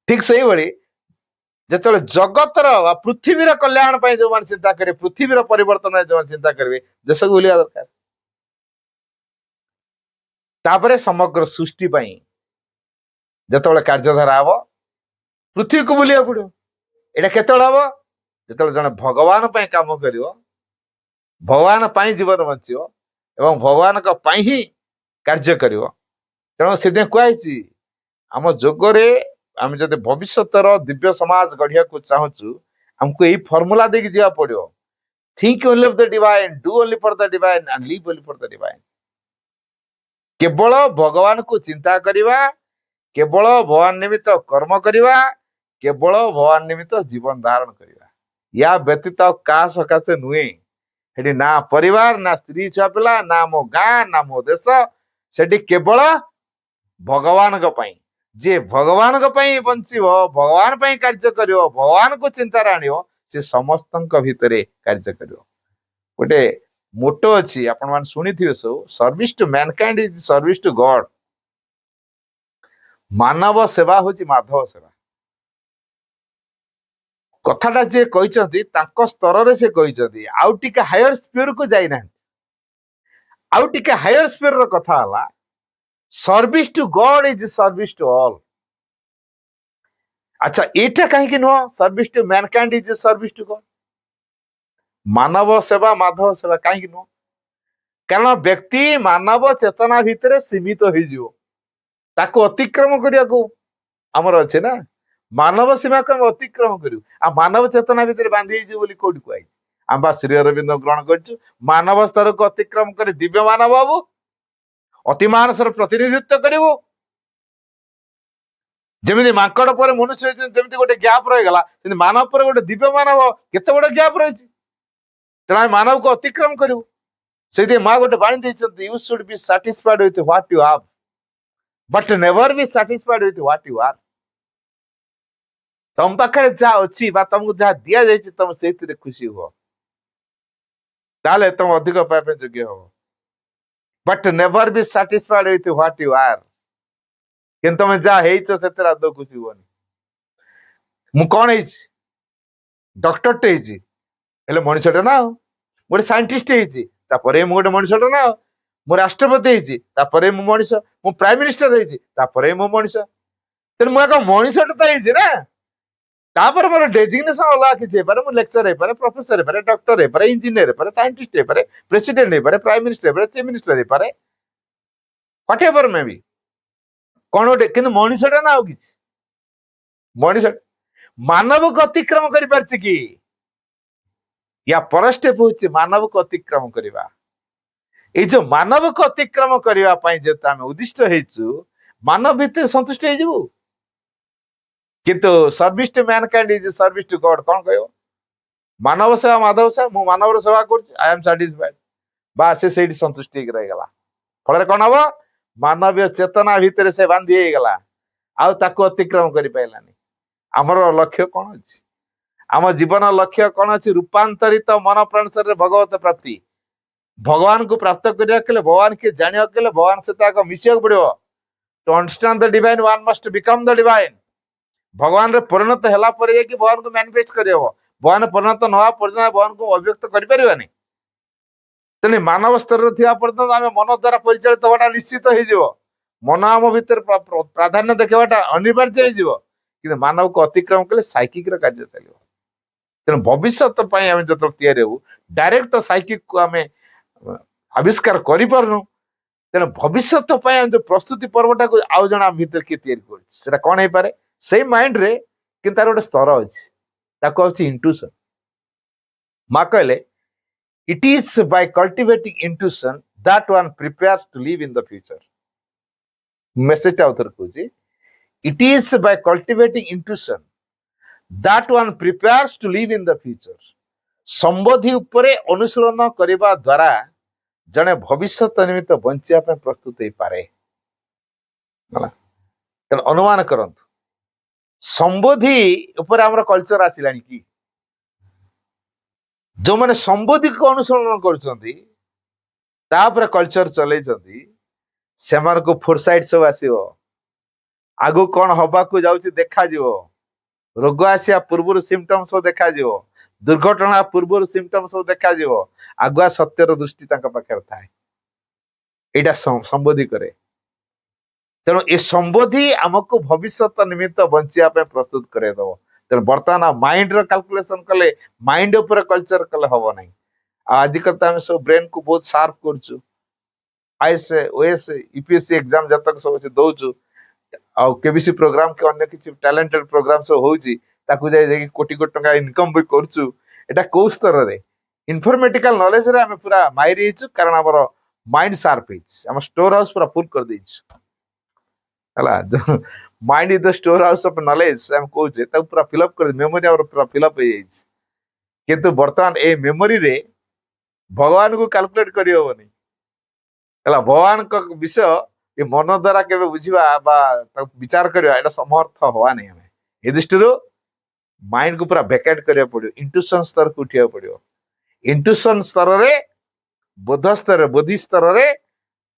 ଠିକ ସେଇଭଳି ଯେତେବେଳେ ଜଗତର ବା ପୃଥିବୀର କଲ୍ୟାଣ ପାଇଁ ଯୋଉମାନେ ଚିନ୍ତା କରିବେ, ପୃଥିବୀର ପରିବର୍ତ୍ତନ ପାଇଁ ଯୋଉମାନେ ଚିନ୍ତା କରିବେ, ଦେଶକୁ ଭୁଲିବା ଦରକାର। ତାପରେ ସମଗ୍ର ସୃଷ୍ଟି ପାଇଁ ଯେତେବେଳେ କାର୍ଯ୍ୟଧାରା ହବ, ପୃଥିବୀକୁ ବୁଲିବାକୁ ପଡିବ। ଏଇଟା କେତେବେଳେ ହବ? ଯେତେବେଳେ ଜଣେ ଭଗବାନ ପାଇଁ କାମ କରିବ, ଭଗବାନ ପାଇଁ ଜୀବନ ବଞ୍ଚିବ ଏବଂ ଭଗବାନଙ୍କ ପାଇଁ ହିଁ କାର୍ଯ୍ୟ କରିବ। ତେଣୁ ସେଥିପାଇଁ କୁହାଯାଇଛି ଆମ ଯୋଗରେ ଆମେ ଯଦି ଭବିଷ୍ୟତର ଦିବ୍ୟ ସମାଜ ଗଢିବାକୁ ଚାହୁଁଛୁ, ଆମକୁ ଏଇ ଫର୍ମୁଲା ଦେଇକି ଯିବାକୁ ପଡିବ। Think only of the divine, do only for the divine and live only for the divine. କେବଳ ଭଗବାନକୁ ଚିନ୍ତା କରିବା, କେବଳ ଭଗବାନ ନିମିତ୍ତ କର୍ମ କରିବା, କେବଳ ଭଗବାନ ନିମିତ୍ତ ଜୀବନ ଧାରଣ କରିବା। ୟା ବ୍ୟତୀତ ଆଉ କାହା ସକାଶେ ନୁହେଁ। ସେଠି ନା ପରିବାର, ନା ସ୍ତ୍ରୀ ଛୁଆ ପିଲା, ନା ମୋ ଗାଁ, ନା ମୋ ଦେଶ। ସେଠି କେବଳ ଭଗବାନଙ୍କ ପାଇଁ। ଯିଏ ଭଗବାନଙ୍କ ପାଇଁ ବଞ୍ଚିବ, ଭଗବାନ ପାଇଁ କାର୍ଯ୍ୟ କରିବ, ଭଗବାନଙ୍କୁ ଚିନ୍ତାରେ ଆଣିବ, ସେ ସମସ୍ତଙ୍କ ଭିତରେ କାର୍ଯ୍ୟ କରିବ। ଗୋଟେ ମୋଟୋ ଅଛି, ଆପଣ ମାନେ ଶୁଣିଥିବେ ସବୁ, service to mankind is service to God. ମାନବ ସେବା ହଉଛି ମାଧବ ସେବା। କଥାଟା ଯିଏ କହିଛନ୍ତି ତାଙ୍କ ସ୍ତରରେ ସେ କହିଛନ୍ତି, ଆଉ ଟିକେ ହାୟର ସ୍ପିୟରକୁ ଯାଇନାହାନ୍ତି। ଆଉ ଟିକେ ହାୟର ସ୍ପିୟର କଥା ହେଲା, service to God is service to all. ଆଚ୍ଛା, ଏଇଟା କାହିଁକି ନୁହଁ service to mankind is service to God? ମାନବ ସେବା ମାଧବ ସେବା କାହିଁକି ନୁହଁ? କାରଣ ବ୍ୟକ୍ତି ମାନବ ଚେତନା ଭିତରେ ସୀମିତ ହେଇଯିବ, ତାକୁ ଅତିକ୍ରମ କରିବାକୁ ଆମର ଅଛି ନା। ମାନବ ସୀମାକୁ ଆମେ ଅତିକ୍ରମ କରିବୁ, ଆଉ ମାନବ ଚେତନା ଭିତରେ ବାନ୍ଧି ହେଇଯିବ ବୋଲି କୋଉଠି କୁହାଯାଇଛି? ଆମେ ବା ଶ୍ରୀ ଅରବିନ୍ଦ ଗ୍ରହଣ କରିଛୁ। ମାନବ ସ୍ତରକୁ ଅତିକ୍ରମ କରି ଦିବ୍ୟ ମାନବ ହବୁ, ଅତି ମାନସର ପ୍ରତିନିଧିତ୍ୱ କରିବୁ। ଯେମିତି ମାଙ୍କଡ ପରେ ମନୁଷ୍ୟ ଯେମିତି ଗୋଟେ ଗ୍ୟାପ ରହିଗଲା, ସେମିତି ମାନବ ପରେ ଗୋଟେ ଦିବ୍ୟ ମାନବ କେତେ ବଡ ଗ୍ୟାପ ରହିଛି। ତେଣୁ ଆମେ ମାନବକୁ ଅତିକ୍ରମ କରିବୁ। ସେଇଥିପାଇଁ ମା ଗୋଟେ ବାଣୀ ଦେଇଛନ୍ତି, you should be satisfied with what you have but never be satisfied with what you are. ତମ ପାଖରେ ଯାହା ଅଛି ବା ତମକୁ ଯାହା ଦିଆଯାଇଛି, ତମେ ସେଇଥିରେ ଖୁସି ହୁଅ, ତାହେଲେ ତମେ ଅଧିକ ପାଇବା ପାଇଁ ଯୋଗ୍ୟ ହବ। But never be satisfied with what you are. କିନ୍ତୁ ତମେ ଯାହା ହେଇଛ ସେଥିରେ ଆଦୌ ଖୁସି ହୁଅନି। ମୁଁ କଣ ହେଇଛି? ଡକ୍ଟରଟେ ହେଇଛି, ହେଲେ ମଣିଷଟେ ନା। ଆଉ ଗୋଟେ ସାଇଣ୍ଟିଷ୍ଟ ହେଇଛି, ତାପରେ ମୁଁ ଗୋଟେ ମଣିଷଟେ ନା। ଆଉ ମୁଁ ରାଷ୍ଟ୍ରପତି ହେଇଛି, ତାପରେ ମୁଁ ମଣିଷ। ମୁଁ ପ୍ରାଇମ ମିନିଷ୍ଟର ହେଇଛି, ତାପରେ ମୁଁ ମଣିଷ। ତେଣୁ ମୁଁ ଏକ ମଣିଷଟେ ତ ହେଇଛି ନା। ତାପରେ ମୋର ଡେଜିଗ୍ନେସନ ଅଲଗା କିଛି ହେଇପାରେ। ମୁଁ ଲେକ୍ଚର ହେଇପାରେ, ପ୍ରଫେସର ହେଇପାରେ, ଡକ୍ଟର ହେଇପାରେ, ଇଞ୍ଜିନିୟର ହେଇପାରେ, ସାଇଣ୍ଟିଷ୍ଟ ହେଇପାରେ, ପ୍ରେସିଡେଣ୍ଟ ହେଇପାରେ, ପ୍ରାଇମ ମିନିଷ୍ଟର ହେଇପାରେ, ଚିଫ ମିନିଷ୍ଟର ହେଇପାରେ, ହ୍ୱାଟ ଏଭର ମେ ବି। କଣ ଗୋଟେ, କିନ୍ତୁ ମଣିଷଟା ନା ଆଉ କିଛି? ମଣିଷ ମାନବକୁ ଅତିକ୍ରମ କରିପାରିଛି କି? ୟା ପର ଷ୍ଟେପ ହଉଛି ମାନବକୁ ଅତିକ୍ରମ କରିବା। ଏଇ ଯୋଉ ମାନବକୁ ଅତିକ୍ରମ କରିବା ପାଇଁ ଯେହେତୁ ଆମେ ଉଦ୍ଦିଷ୍ଟ ହେଇଛୁ, ମାନବ ଭିତରେ ସନ୍ତୁଷ୍ଟ ହେଇଯିବୁ। କିନ୍ତୁ service to mankind is service to God କଣ କହିବ? ମାନବ ସେବା ମାଧବ ସେବା। ମୁଁ ମାନବର ସେବା କରୁଛି, ଆଇ ଏମ୍ ସାଟିସ୍ଫାଇଡ୍, ବା ସେ ସେଇଠି ସନ୍ତୁଷ୍ଟି ହେଇକି ରହିଗଲା। ଫଳରେ କଣ ହବ? ମାନବୀୟ ଚେତନା ଭିତରେ ସେ ବାନ୍ଧି ହେଇଗଲା, ଆଉ ତାକୁ ଅତିକ୍ରମ କରିପାରିଲାନି। ଆମର ଲକ୍ଷ୍ୟ କଣ ଅଛି? ଆମ ଜୀବନ ଲକ୍ଷ୍ୟ କଣ ଅଛି? ରୂପାନ୍ତରିତ ମନ ପ୍ରାଣ ଶରୀରରେ ଭଗବତ ପ୍ରାପ୍ତି। ଭଗବାନଙ୍କୁ ପ୍ରାପ୍ତ କରିବାକୁ ହେଲେ, ଭଗବାନ କିଏ ଜାଣିବାକୁ ହେଲେ, ଭଗବାନ ସହିତ ଆଗ ମିଶିବାକୁ ପଡିବ। To understand the divine, one must become the divine. ଭଗବାନରେ ପରିଣତ ହେଲା ପରେ ଯାଇକି ଭଗବାନଙ୍କୁ ମ୍ୟାନିଫେଷ୍ଟ କରିହବ। ଭଗବାନ ପରିଣତ ନ ହବା ପର୍ଯ୍ୟନ୍ତ ଭଗବାନଙ୍କୁ ଅଭିବ୍ୟକ୍ତ କରିପାରିବାନି। ତେଣୁ ମାନବ ସ୍ତରରେ ଥିବା ପର୍ଯ୍ୟନ୍ତ ଆମେ ମନ ଦ୍ୱାରା ପରିଚାଳିତ ହବାଟା ନିଶ୍ଚିତ ହେଇଯିବ। ମନ ଆମ ଭିତରେ ପ୍ରାଧାନ୍ୟ ଦେଖେଇବାଟା ଅନିବାର୍ଯ୍ୟ ହେଇଯିବ। କିନ୍ତୁ ମାନବକୁ ଅତିକ୍ରମ କଲେ ସାଇକିକର କାର୍ଯ୍ୟ ଚାଲିବ। ତେଣୁ ଭବିଷ୍ୟତ ପାଇଁ ଆମେ ଯେତେବେଳେ ତିଆରି ହବୁ, ଡାଇରେକ୍ଟ ତ ସାଇକିକକୁ ଆମେ ଆବିଷ୍କାର କରିପାରୁନୁ। ତେଣୁ ଭବିଷ୍ୟତ ପାଇଁ ଆମେ ଯୋଉ ପ୍ରସ୍ତୁତି ପର୍ବଟାକୁ ଆଉ ଜଣେ ଆମ ଭିତରେ କିଏ ତିଆରି କରୁଛି, ସେଟା କଣ ହେଇପାରେ? ସେଇ ମାଇଣ୍ଡରେ କିନ୍ତୁ ତାର ଗୋଟେ ସ୍ତର ଅଛି, ତାକୁ ହଉଛି ଇଣ୍ଟୁସନ। ମା କହିଲେ, it is by cultivating intuition that one prepares to live in the future. Message ଟା ଉତ୍ତର କହୁଛି, it is by cultivating intuition that one prepares to live in the future. ସମ୍ବୋଧି ଉପରେ ଅନୁଶୀଳନ କରିବା ଦ୍ୱାରା ଜଣେ ଭବିଷ୍ୟତ ନିମିତ୍ତ ବଞ୍ଚିବା ପାଇଁ ପ୍ରସ୍ତୁତ ହେଇପାରେ। ତେଣୁ ଅନୁମାନ କରନ୍ତୁ, ସମ୍ବୋଧି ଉପରେ ଆମର କଲଚର ଆସିଲାଣି କି? ଯୋଉମାନେ ସମ୍ବୋଧିକୁ ଅନୁସରଣ କରୁଛନ୍ତି, तापर कल्चर चलैछन्ति सेमानको फोरसाइट सब आसीबो आगु कोन हबाकू जाउछि देखा जिवो रोग आसिया पूर्व सिम्पटम सब देखा जिवो दुर्घटना पूर्व सिम्पटम सब देखा जिवो आगुआ सत्यर दृष्टि तांका पाखर थाए एटा संबोधि करे तेणु ए संबोधि आमको भविष्यत निमित्त बंचिया पे प्रस्तुत करे दबो तेणु वर्तमान माइंड रो कैलकुलेशन कले माइंड ऊपर कल्चर कले हबो नै आज कल आम सब ब्रेन को बहुत शार्प करछु आईएस ओएस यूपीएससी एग्जाम जतक सब दौचु आ केबीसी प्रोग्राम के अन्य किछि टैलेंटेड प्रोग्राम सब होउची ताकू जाई कोटी कोटी टका इनकम भी करछु एटा को स्तर रे इन्फॉर्मेटिकल नॉलेज रे हम पूरा माहिर हिचु कारण हमर माइंड शार्प हिच हम स्टोर हाउस पूरा फुल कर दैछु हला mind is the store house of knowledge हम कहूचे ता पूरा फिल अप कर मेमोरी और पूरा फिल अप हो जाइछ किंतु वर्तमान ए मेमोरी रे भगवान को कैलकुलेट करि होबनी हला भगवान को विषय ये मन द्वारा केबे बुझिबा बा विचार करिया एटा समर्थ होवा नै हमें ए दृष्टिरो माइंड को पूरा वेकेट करिया पड़ियो इंट्यूशन स्तर को उठिया पड़ियो इंट्यूशन स्तर रे बोध स्तर बोधि स्तर रे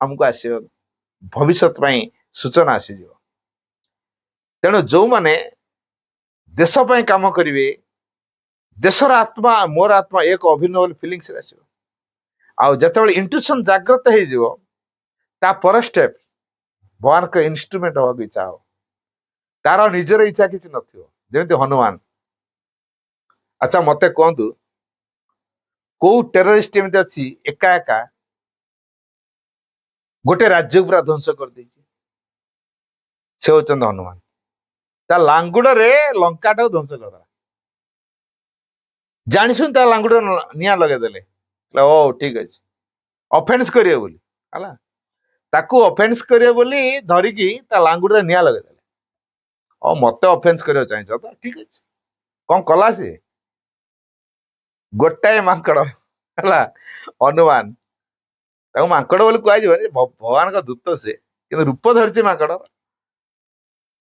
हमको आसियो भविष्यत पई सूचना आसी जिवो तेणु जो माने देश पई काम करिवे देशर आत्मा मोर आत्मा एक अभिनव फीलिंग्स आसियो आ जतबेले इंट्यूशन जागृत हे जिवो ता पर स्टेप भगवान के इंस्ट्रूमेंट हवा को इच्छा हो तार निजर इच्छा किसी नथियो जेमति हनुमान अच्छा मते कहतु को टेररिस्ट एमती अच्छी एका एका गोटे राज्य पूरा ध्वंस कर देछि से होचंद हनुमान ता लांगुड़ रे लंका टा ध्वंस कर जानि सुन ता लांगुड़ निया लगे देले ओ ठीक अछि ऑफेंस करियो बोली हला ताकू ऑफेंस करियो बोली धरिकी ता लांगुड़ रे निया लगे देले ओ मते ऑफेंस करियो चाहिए तो ठीक अछि कोन कला से गोटाए मांकड़ हला हनुमान ताकू मांकड़ बोली कहै जे भगवान का दूत से किंतु रूप धरछि मांकड़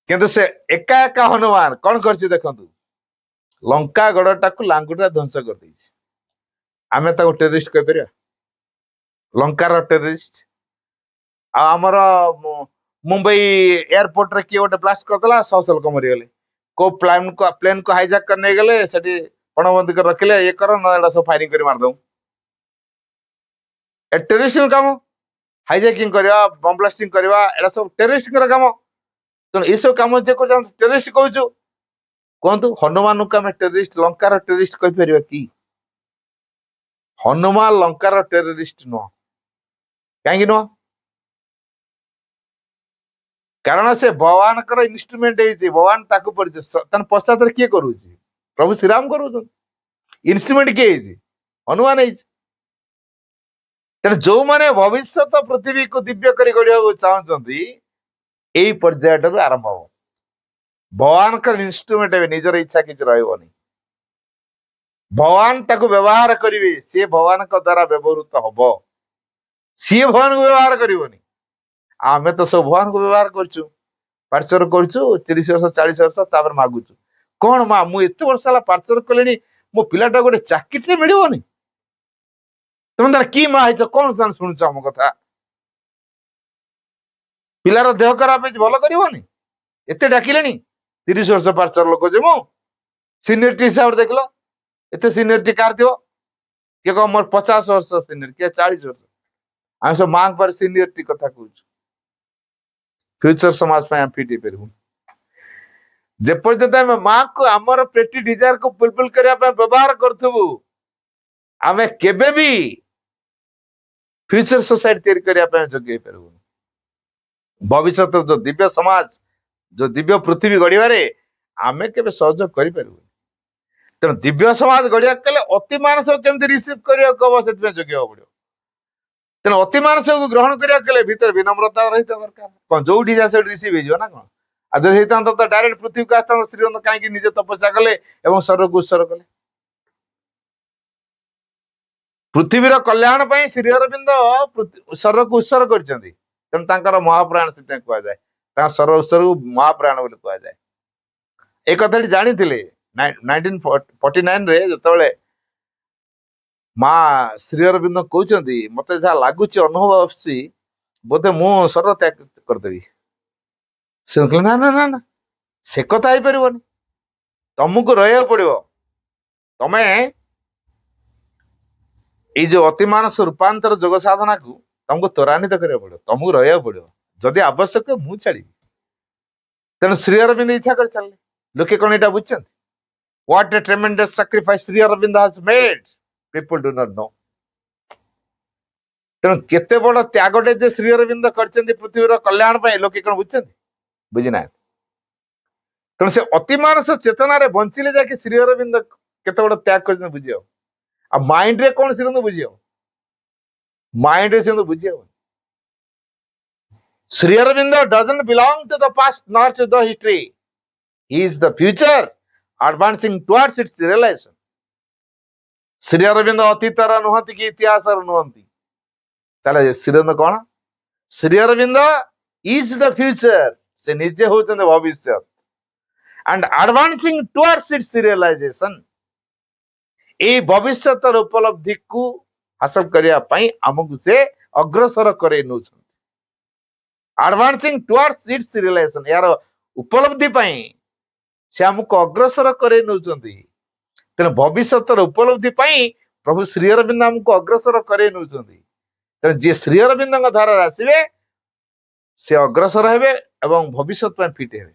किंतु से एका एका हनुमान कौन करछि देखंतु लंका गड़टाकू लांगुड़ा ध्वंस कर देछि आमे ताको टेररिस्ट कह परिया लंकार टेररिस्ट आमर मुंबई एयरपोर्ट रे किए गोटे ब्लास्ट करदेला 100 लोक मरिगले को प्लेन को हाईजैक कर नहीं गले सेठी पणबंदी कर रखिले ये कर ना सब फायरिंग कर मार दऊ ए टेररिस्ट काम हाईजैकिंग करवा बम ब्लास्टिंग करवा एडा सब टेररिस्ट काम तो ये सब काम जे कर टेररिस्ट कहूछु कहतु हनुमान को आम टेररिस्ट लंकार टेररिस्ट कह परिबा कि हनुमान लंकार टेररिस्ट नुह कहीं नुह कारण से भगवान कर इन्स्ट्रुमेंट भगवान ताकू पड़े पश्चात किए करू प्रभु श्रीराम करू इन्स्ट्रुमेंट किए हनुमान तेणु जो मैंने भविष्य पृथ्वी को दिव्य कर गढ़ा चाहते यही पर्याय आरंभ हम भगवान का इन्स्ट्रुमेंट निजर इच्छा किसी रही भगवान ताकू व्यवहार करेंगे सी भगवान द्वारा व्यवहृत हम सी भगवान को व्यवहार करनी आमे तो सब भगवान को व्यवहार करछु पार्चर करछु 30 वर्ष 40 वर्ष तापर मागुछु कोन मा मु एते वर्ष ला पार्चर कलेनी मो पिलाटा गोटे चाकिटे मिलिबोनी तुम तार की मा हिच कोन सान सुनछ हम कथा पिलार देह खराब है भलो करिवोनी एते डाकिलेनी 30 वर्ष पार्चर लोक जे मो सीनियरिटी हिसाब देखलो एते सीनियरिटी कार दियो के को मोर 50 वर्ष सीनियर के 40 वर्ष हम सब मांग पर सीनियरिटी कथा कहूछु फ्यूचर समाज पे फिट पेरु जेपर्यंत आम माँ को आमर पेटी डिजायर को फुलफिल करने व्यवहार करूँ आम केबे भी फ्यूचर सोसाइटी तैयारी करने योग्य पारू भविष्य जो दिव्य समाज जो दिव्य पृथ्वी गढ़वे आम के सहयोग करूँ तेणु दिव्य समाज गढ़िया कले अति मानस केमती रिसीव करने योग्य हम पड़ो तेणु अति मानस को ग्रहण करने भीतर विनम्रता रही दरकार कौन जो रिसीव हो कौन आज तो डायरेक्ट पृथ्वी को आसता श्रीरंग कहीं निजे तपस्या कले स्वर्ग को उत्सर्ग कले पृथ्वीर कल्याण श्रीअरविंद स्वर्ग को उत्सर्ग कर महाप्राण से कहुए स्वर्ग उत्सर्ग महाप्राण बोली कहुए एक कथा जानी 1949 रे ମା ଶ୍ରୀ ଅରବିନ୍ଦ କହୁଛନ୍ତି ମତେ ଯାହା ଲାଗୁଛି ଅନୁଭବ ଆସୁଛି ବୋଧେ ମୁଁ ଶରୀର ତ୍ୟାଗ କରିଦେବି। ସେ କହିଲେ ନା ନା ନା ନା, ସେ କଥା ହେଇପାରିବନି, ତମକୁ ରହିବାକୁ ପଡିବ। ତମେ ଏଇ ଯୋଉ ଅତିମାନସ ରୂପାନ୍ତର ଯୋଗ ସାଧନାକୁ ତମକୁ ତ୍ୱରାନ୍ୱିତ କରିବାକୁ ପଡିବ, ତମକୁ ରହିବାକୁ ପଡିବ, ଯଦି ଆବଶ୍ୟକ ମୁଁ ଛାଡିବି। ତେଣୁ ଶ୍ରୀ ଅରବିନ୍ଦ ଇଚ୍ଛା କରି ଚାଲିଲେ। ଲୋକେ କଣ ଏଇଟା ବୁଝିଛନ୍ତି? What a tremendous sacrifice Sri Aurobindo has made. People do not know. ତେଣୁ କେତେ ବଡ ତ୍ୟାଗଟେ ଯେ ଶ୍ରୀ ଅରବିନ୍ଦ କରିଛନ୍ତି ପୃଥିବୀର କଲ୍ୟାଣ ପାଇଁ ଲୋକେ କଣ ବୁଝିଛନ୍ତି? ବୁଝିନାହାନ୍ତି। ତେଣୁ ସେ ଅତିମାନସ ଚେତନାରେ ବଞ୍ଚିଲେ ଯାଇକି ଶ୍ରୀ ଅରବିନ୍ଦ କେତେ ବଡ ତ୍ୟାଗ କରିଛନ୍ତି ବୁଝିବ। ଆଉ ମାଇଣ୍ଡରେ କଣ ଶ୍ରୀ ବୁଝିବ? ମାଇଣ୍ଡରେ ସେ ବୁଝି ହବନି। Sri Aurobindo doesn't belong to the past nor to the history. He is the future advancing towards its realization. Shri Arvind ଅତୀତର ନୁହନ୍ତି କି ଇତିହାସର ନୁହନ୍ତି। ତାହେଲେ ଶ୍ରୀ ଅରବିନ୍ଦ କଣ? Shri Aurobindo is the future, ସେ ନିଜେ ହଉଛନ୍ତି ଭବିଷ୍ୟତ, and advancing towards its realization. ଏଇ ଭବିଷ୍ୟତର ଉପଲବ୍ଧିକୁ ହାସଲ କରିବା ପାଇଁ ଆମକୁ ସେ ଅଗ୍ରସର କରେଇ ନେଉଛନ୍ତି। ଆଡଭାନ୍ସିଂ ଟୁୱାର୍ଡସ୍ ଇଟ୍ସ ରିଲେସନ, ଏହାର ଉପଲବ୍ଧି ପାଇଁ ସେ ଆମକୁ ଅଗ୍ରସର କରେଇ ନେଉଛନ୍ତି। ତେଣୁ ଭବିଷ୍ୟତର ଉପଲବ୍ଧି ପାଇଁ ପ୍ରଭୁ ଶ୍ରୀ ଅରବିନ୍ଦ ଆମକୁ ଅଗ୍ରସର କରେଇ ନେଉଛନ୍ତି। ତେଣୁ ଯିଏ ଶ୍ରୀ ଅରବିନ୍ଦଙ୍କ ଧାରାରେ ଆସିବେ ସେ ଅଗ୍ରସର ହେବେ ଏବଂ ଭବିଷ୍ୟତ ପାଇଁ ଫିଟ୍ ହେବେ।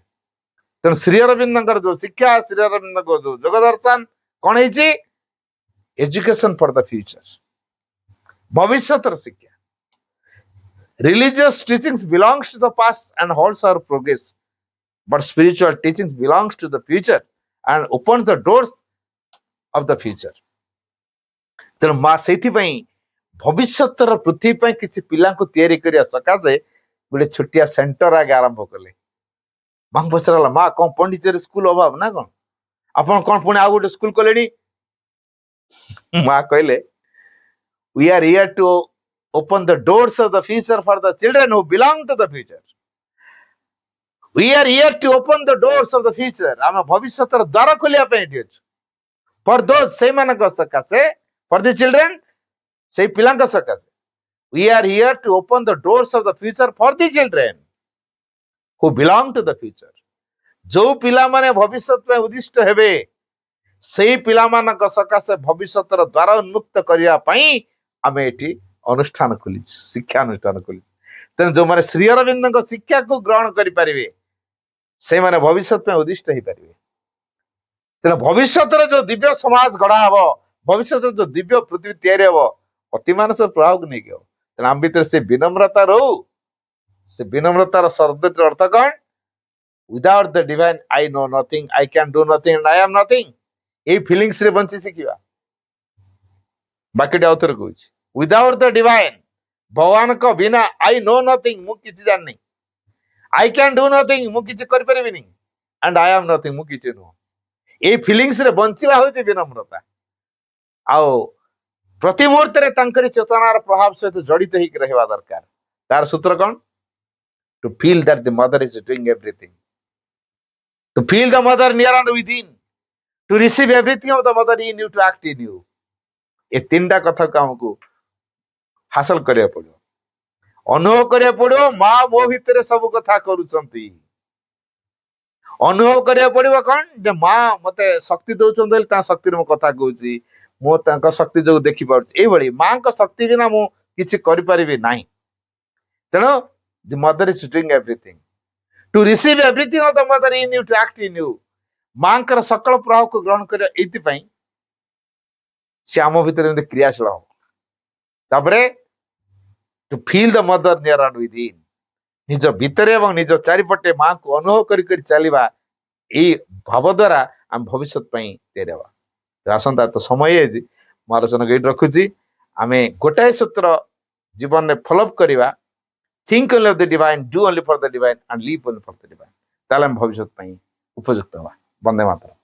ତେଣୁ ଶ୍ରୀ ଅରବିନ୍ଦଙ୍କର ଯୋଉ ଶିକ୍ଷା, ଶ୍ରୀ ଅରବିନ୍ଦଙ୍କ ଯୋଉ ଯୋଗ ଦର୍ଶନ କଣ ହେଇଛି? ଏଜୁକେସନ ଫର ଦ ଫ୍ୟୁଚର, ଭବିଷ୍ୟତର ଶିକ୍ଷା। Religious teachings belongs to the past and holds our progress, but spiritual teachings belongs to the future and opens the doors of the future. ତେଣୁ ମା ସେଇଥିପାଇଁ ଭବିଷ୍ୟତର ପୃଥିବୀ ପାଇଁ କିଛି ପିଲାଙ୍କୁ ତିଆରି କରିବା ସକାଶେ ଗୋଟେ ଛୋଟିଆ ସେଣ୍ଟର ଆଗେ ଆରମ୍ଭ କଲେ। ମାଙ୍କୁ ପଚରାଗଲା, ମା କଣ ପଣ୍ଡିଚେରୀ ସ୍କୁଲ ଅଭାବ ନା କଣ? ଆପଣ କଣ ପୁଣି ଆଉ ଗୋଟେ ସ୍କୁଲ କଲେଣି? ମା କହିଲେ, we are here to open the doors of the future for the children who belong to the future. We are here to open the doors of the future. ଆମେ ଭବିଷ୍ୟତର ଦ୍ୱାର ଖୋଲିବା ପାଇଁ ଏଠି ଅଛୁ। For those, ସେଇମାନଙ୍କ ସକାଶେ, for the children, ସେଇ ପିଲାଙ୍କ ସକାଶେ। We are here to open the doors of the future for the children who belong to the future. ଯୋଉ ପିଲାମାନେ ଭବିଷ୍ୟତ ପାଇଁ ଉଦ୍ଦିଷ୍ଟ ହେବେ ସେଇ ପିଲାମାନଙ୍କ ସକାଶେ ଭବିଷ୍ୟତର ଦ୍ୱାର ଉନ୍ମୁକ୍ତ କରିବା ପାଇଁ ଆମେ ଏଠି ଅନୁଷ୍ଠାନ ଖୋଲିଛୁ, ଶିକ୍ଷା ଅନୁଷ୍ଠାନ ଖୋଲିଛୁ। ତେଣୁ ଯୋଉମାନେ ଶ୍ରୀ ଅରବିନ୍ଦଙ୍କ ଶିକ୍ଷାକୁ ଗ୍ରହଣ କରିପାରିବେ ସେଇମାନେ ଭବିଷ୍ୟତ ପାଇଁ ଉଦ୍ଦିଷ୍ଟ ହେଇପାରିବେ। ତେଣୁ ଭବିଷ୍ୟତରେ ଯୋଉ ଦିବ୍ୟ ସମାଜ ଗଢା ହବ, ଭବିଷ୍ୟତରେ ଯୋଉ ଦିବ୍ୟ ପୃଥିବୀ ତିଆରି ହବ, ଅତିମାନସର ପ୍ରଭାବକୁ ନେଇକି ହବ। ତେଣୁ ଆମ ଭିତରେ ସେ ବିନମ୍ରତା ରହୁ। ସେ ବିନମ୍ରତାର ଶବ୍ଦଟିର ଅର୍ଥ କଣ? Without the divine I know nothing, I can do nothing and I am nothing. ଏଇ ଫିଲିଂସ ରେ ବଞ୍ଚି ଶିଖିବା। ବାକିଟା ଆଉଥରେ କହୁଛି, ୱିଦାଉଟ୍ ଦ ଡିଭାଇନ, ଭଗବାନଙ୍କ ବିନା ଆଇ ନୋ ନଥିଙ୍ଗ, ମୁଁ କିଛି ଜାଣିନି। ଆଇ କ୍ୟାନ୍ ଡୁ ନଥିଙ୍ଗ, ମୁଁ କିଛି କରିପାରିବିନି। ଆଣ୍ଡ ଆଇ ଆମ୍ ନଥିଙ୍ଗ, ମୁଁ କିଛି ନୁହଁ। ଏଇ ଫିଲିଂସ ରେ ବଞ୍ଚିବା ହଉଛି ବିନମ୍ରତା। ଆଉ ପ୍ରତି ମୁହୂର୍ତ୍ତରେ ତାଙ୍କରି ଚେତନାର ପ୍ରଭାବ ସହିତ ଜଡିତ ହେଇକି ରହିବା ଦରକାର। ତାର ସୂତ୍ର କଣ? To feel that the mother is doing everything, to feel the mother near and within, to receive everything of the mother in you, to act in you. ଏ ତିନିଟା କଥାକୁ ଆମକୁ ହାସଲ କରିବାକୁ ପଡିବ, ଅନୁଭବ କରିବାକୁ ପଡିବ। ମା ମୋ ଭିତରେ ସବୁ କଥା କରୁଛନ୍ତି। ଅନୁଭବ କରିବାକୁ ପଡିବ କଣ? ଯେ ମା ମତେ ଶକ୍ତି ଦଉଛନ୍ତି ବୋଲି ତାଙ୍କ ଶକ୍ତିରେ ମୁଁ କଥା କହୁଛି, ମୁଁ ତାଙ୍କ ଶକ୍ତି ଯୋଗୁଁ ଦେଖିପାରୁଛି। ଏଇଭଳି ମାଙ୍କ ଶକ୍ତି ବିନା ମୁଁ କିଛି କରିପାରିବି ନାହିଁ। ତେଣୁ the mother is doing everything, to receive everything of the mother in you, to act in you. ମାଙ୍କର ସକଳ ପ୍ରଭାବକୁ ଗ୍ରହଣ କରିବା ଏଇଥିପାଇଁ ସେ ଆମ ଭିତରେ ଏମିତି କ୍ରିୟାଶୀଳ ହବ। ତାପରେ to feel the mother near and within, ନିଜ ଭିତରେ ଏବଂ ନିଜ ଚାରିପଟେ ମାଙ୍କୁ ଅନୁଭବ କରି କରି ଚାଲିବା। ଏଇ ଭାବ ଦ୍ୱାରା ଆମେ ଭବିଷ୍ୟତ ପାଇଁ ତିଆରି ହେବା। ଆସନ୍ତା ତ ସମୟ ହେଇଛି, ମୁଁ ଆଲୋଚନାକୁ ଏଇଠି ରଖୁଛି। ଆମେ ଗୋଟାଏ ସୂତ୍ର ଜୀବନରେ ଫଲୋଅପ୍ କରିବା, think only of the divine, do only for the divine and live only for the divine. ତାହେଲେ ଆମେ ଭବିଷ୍ୟତ ପାଇଁ ଉପଯୁକ୍ତ ହେବା। ବନ୍ଦେ ମାତରମ୍।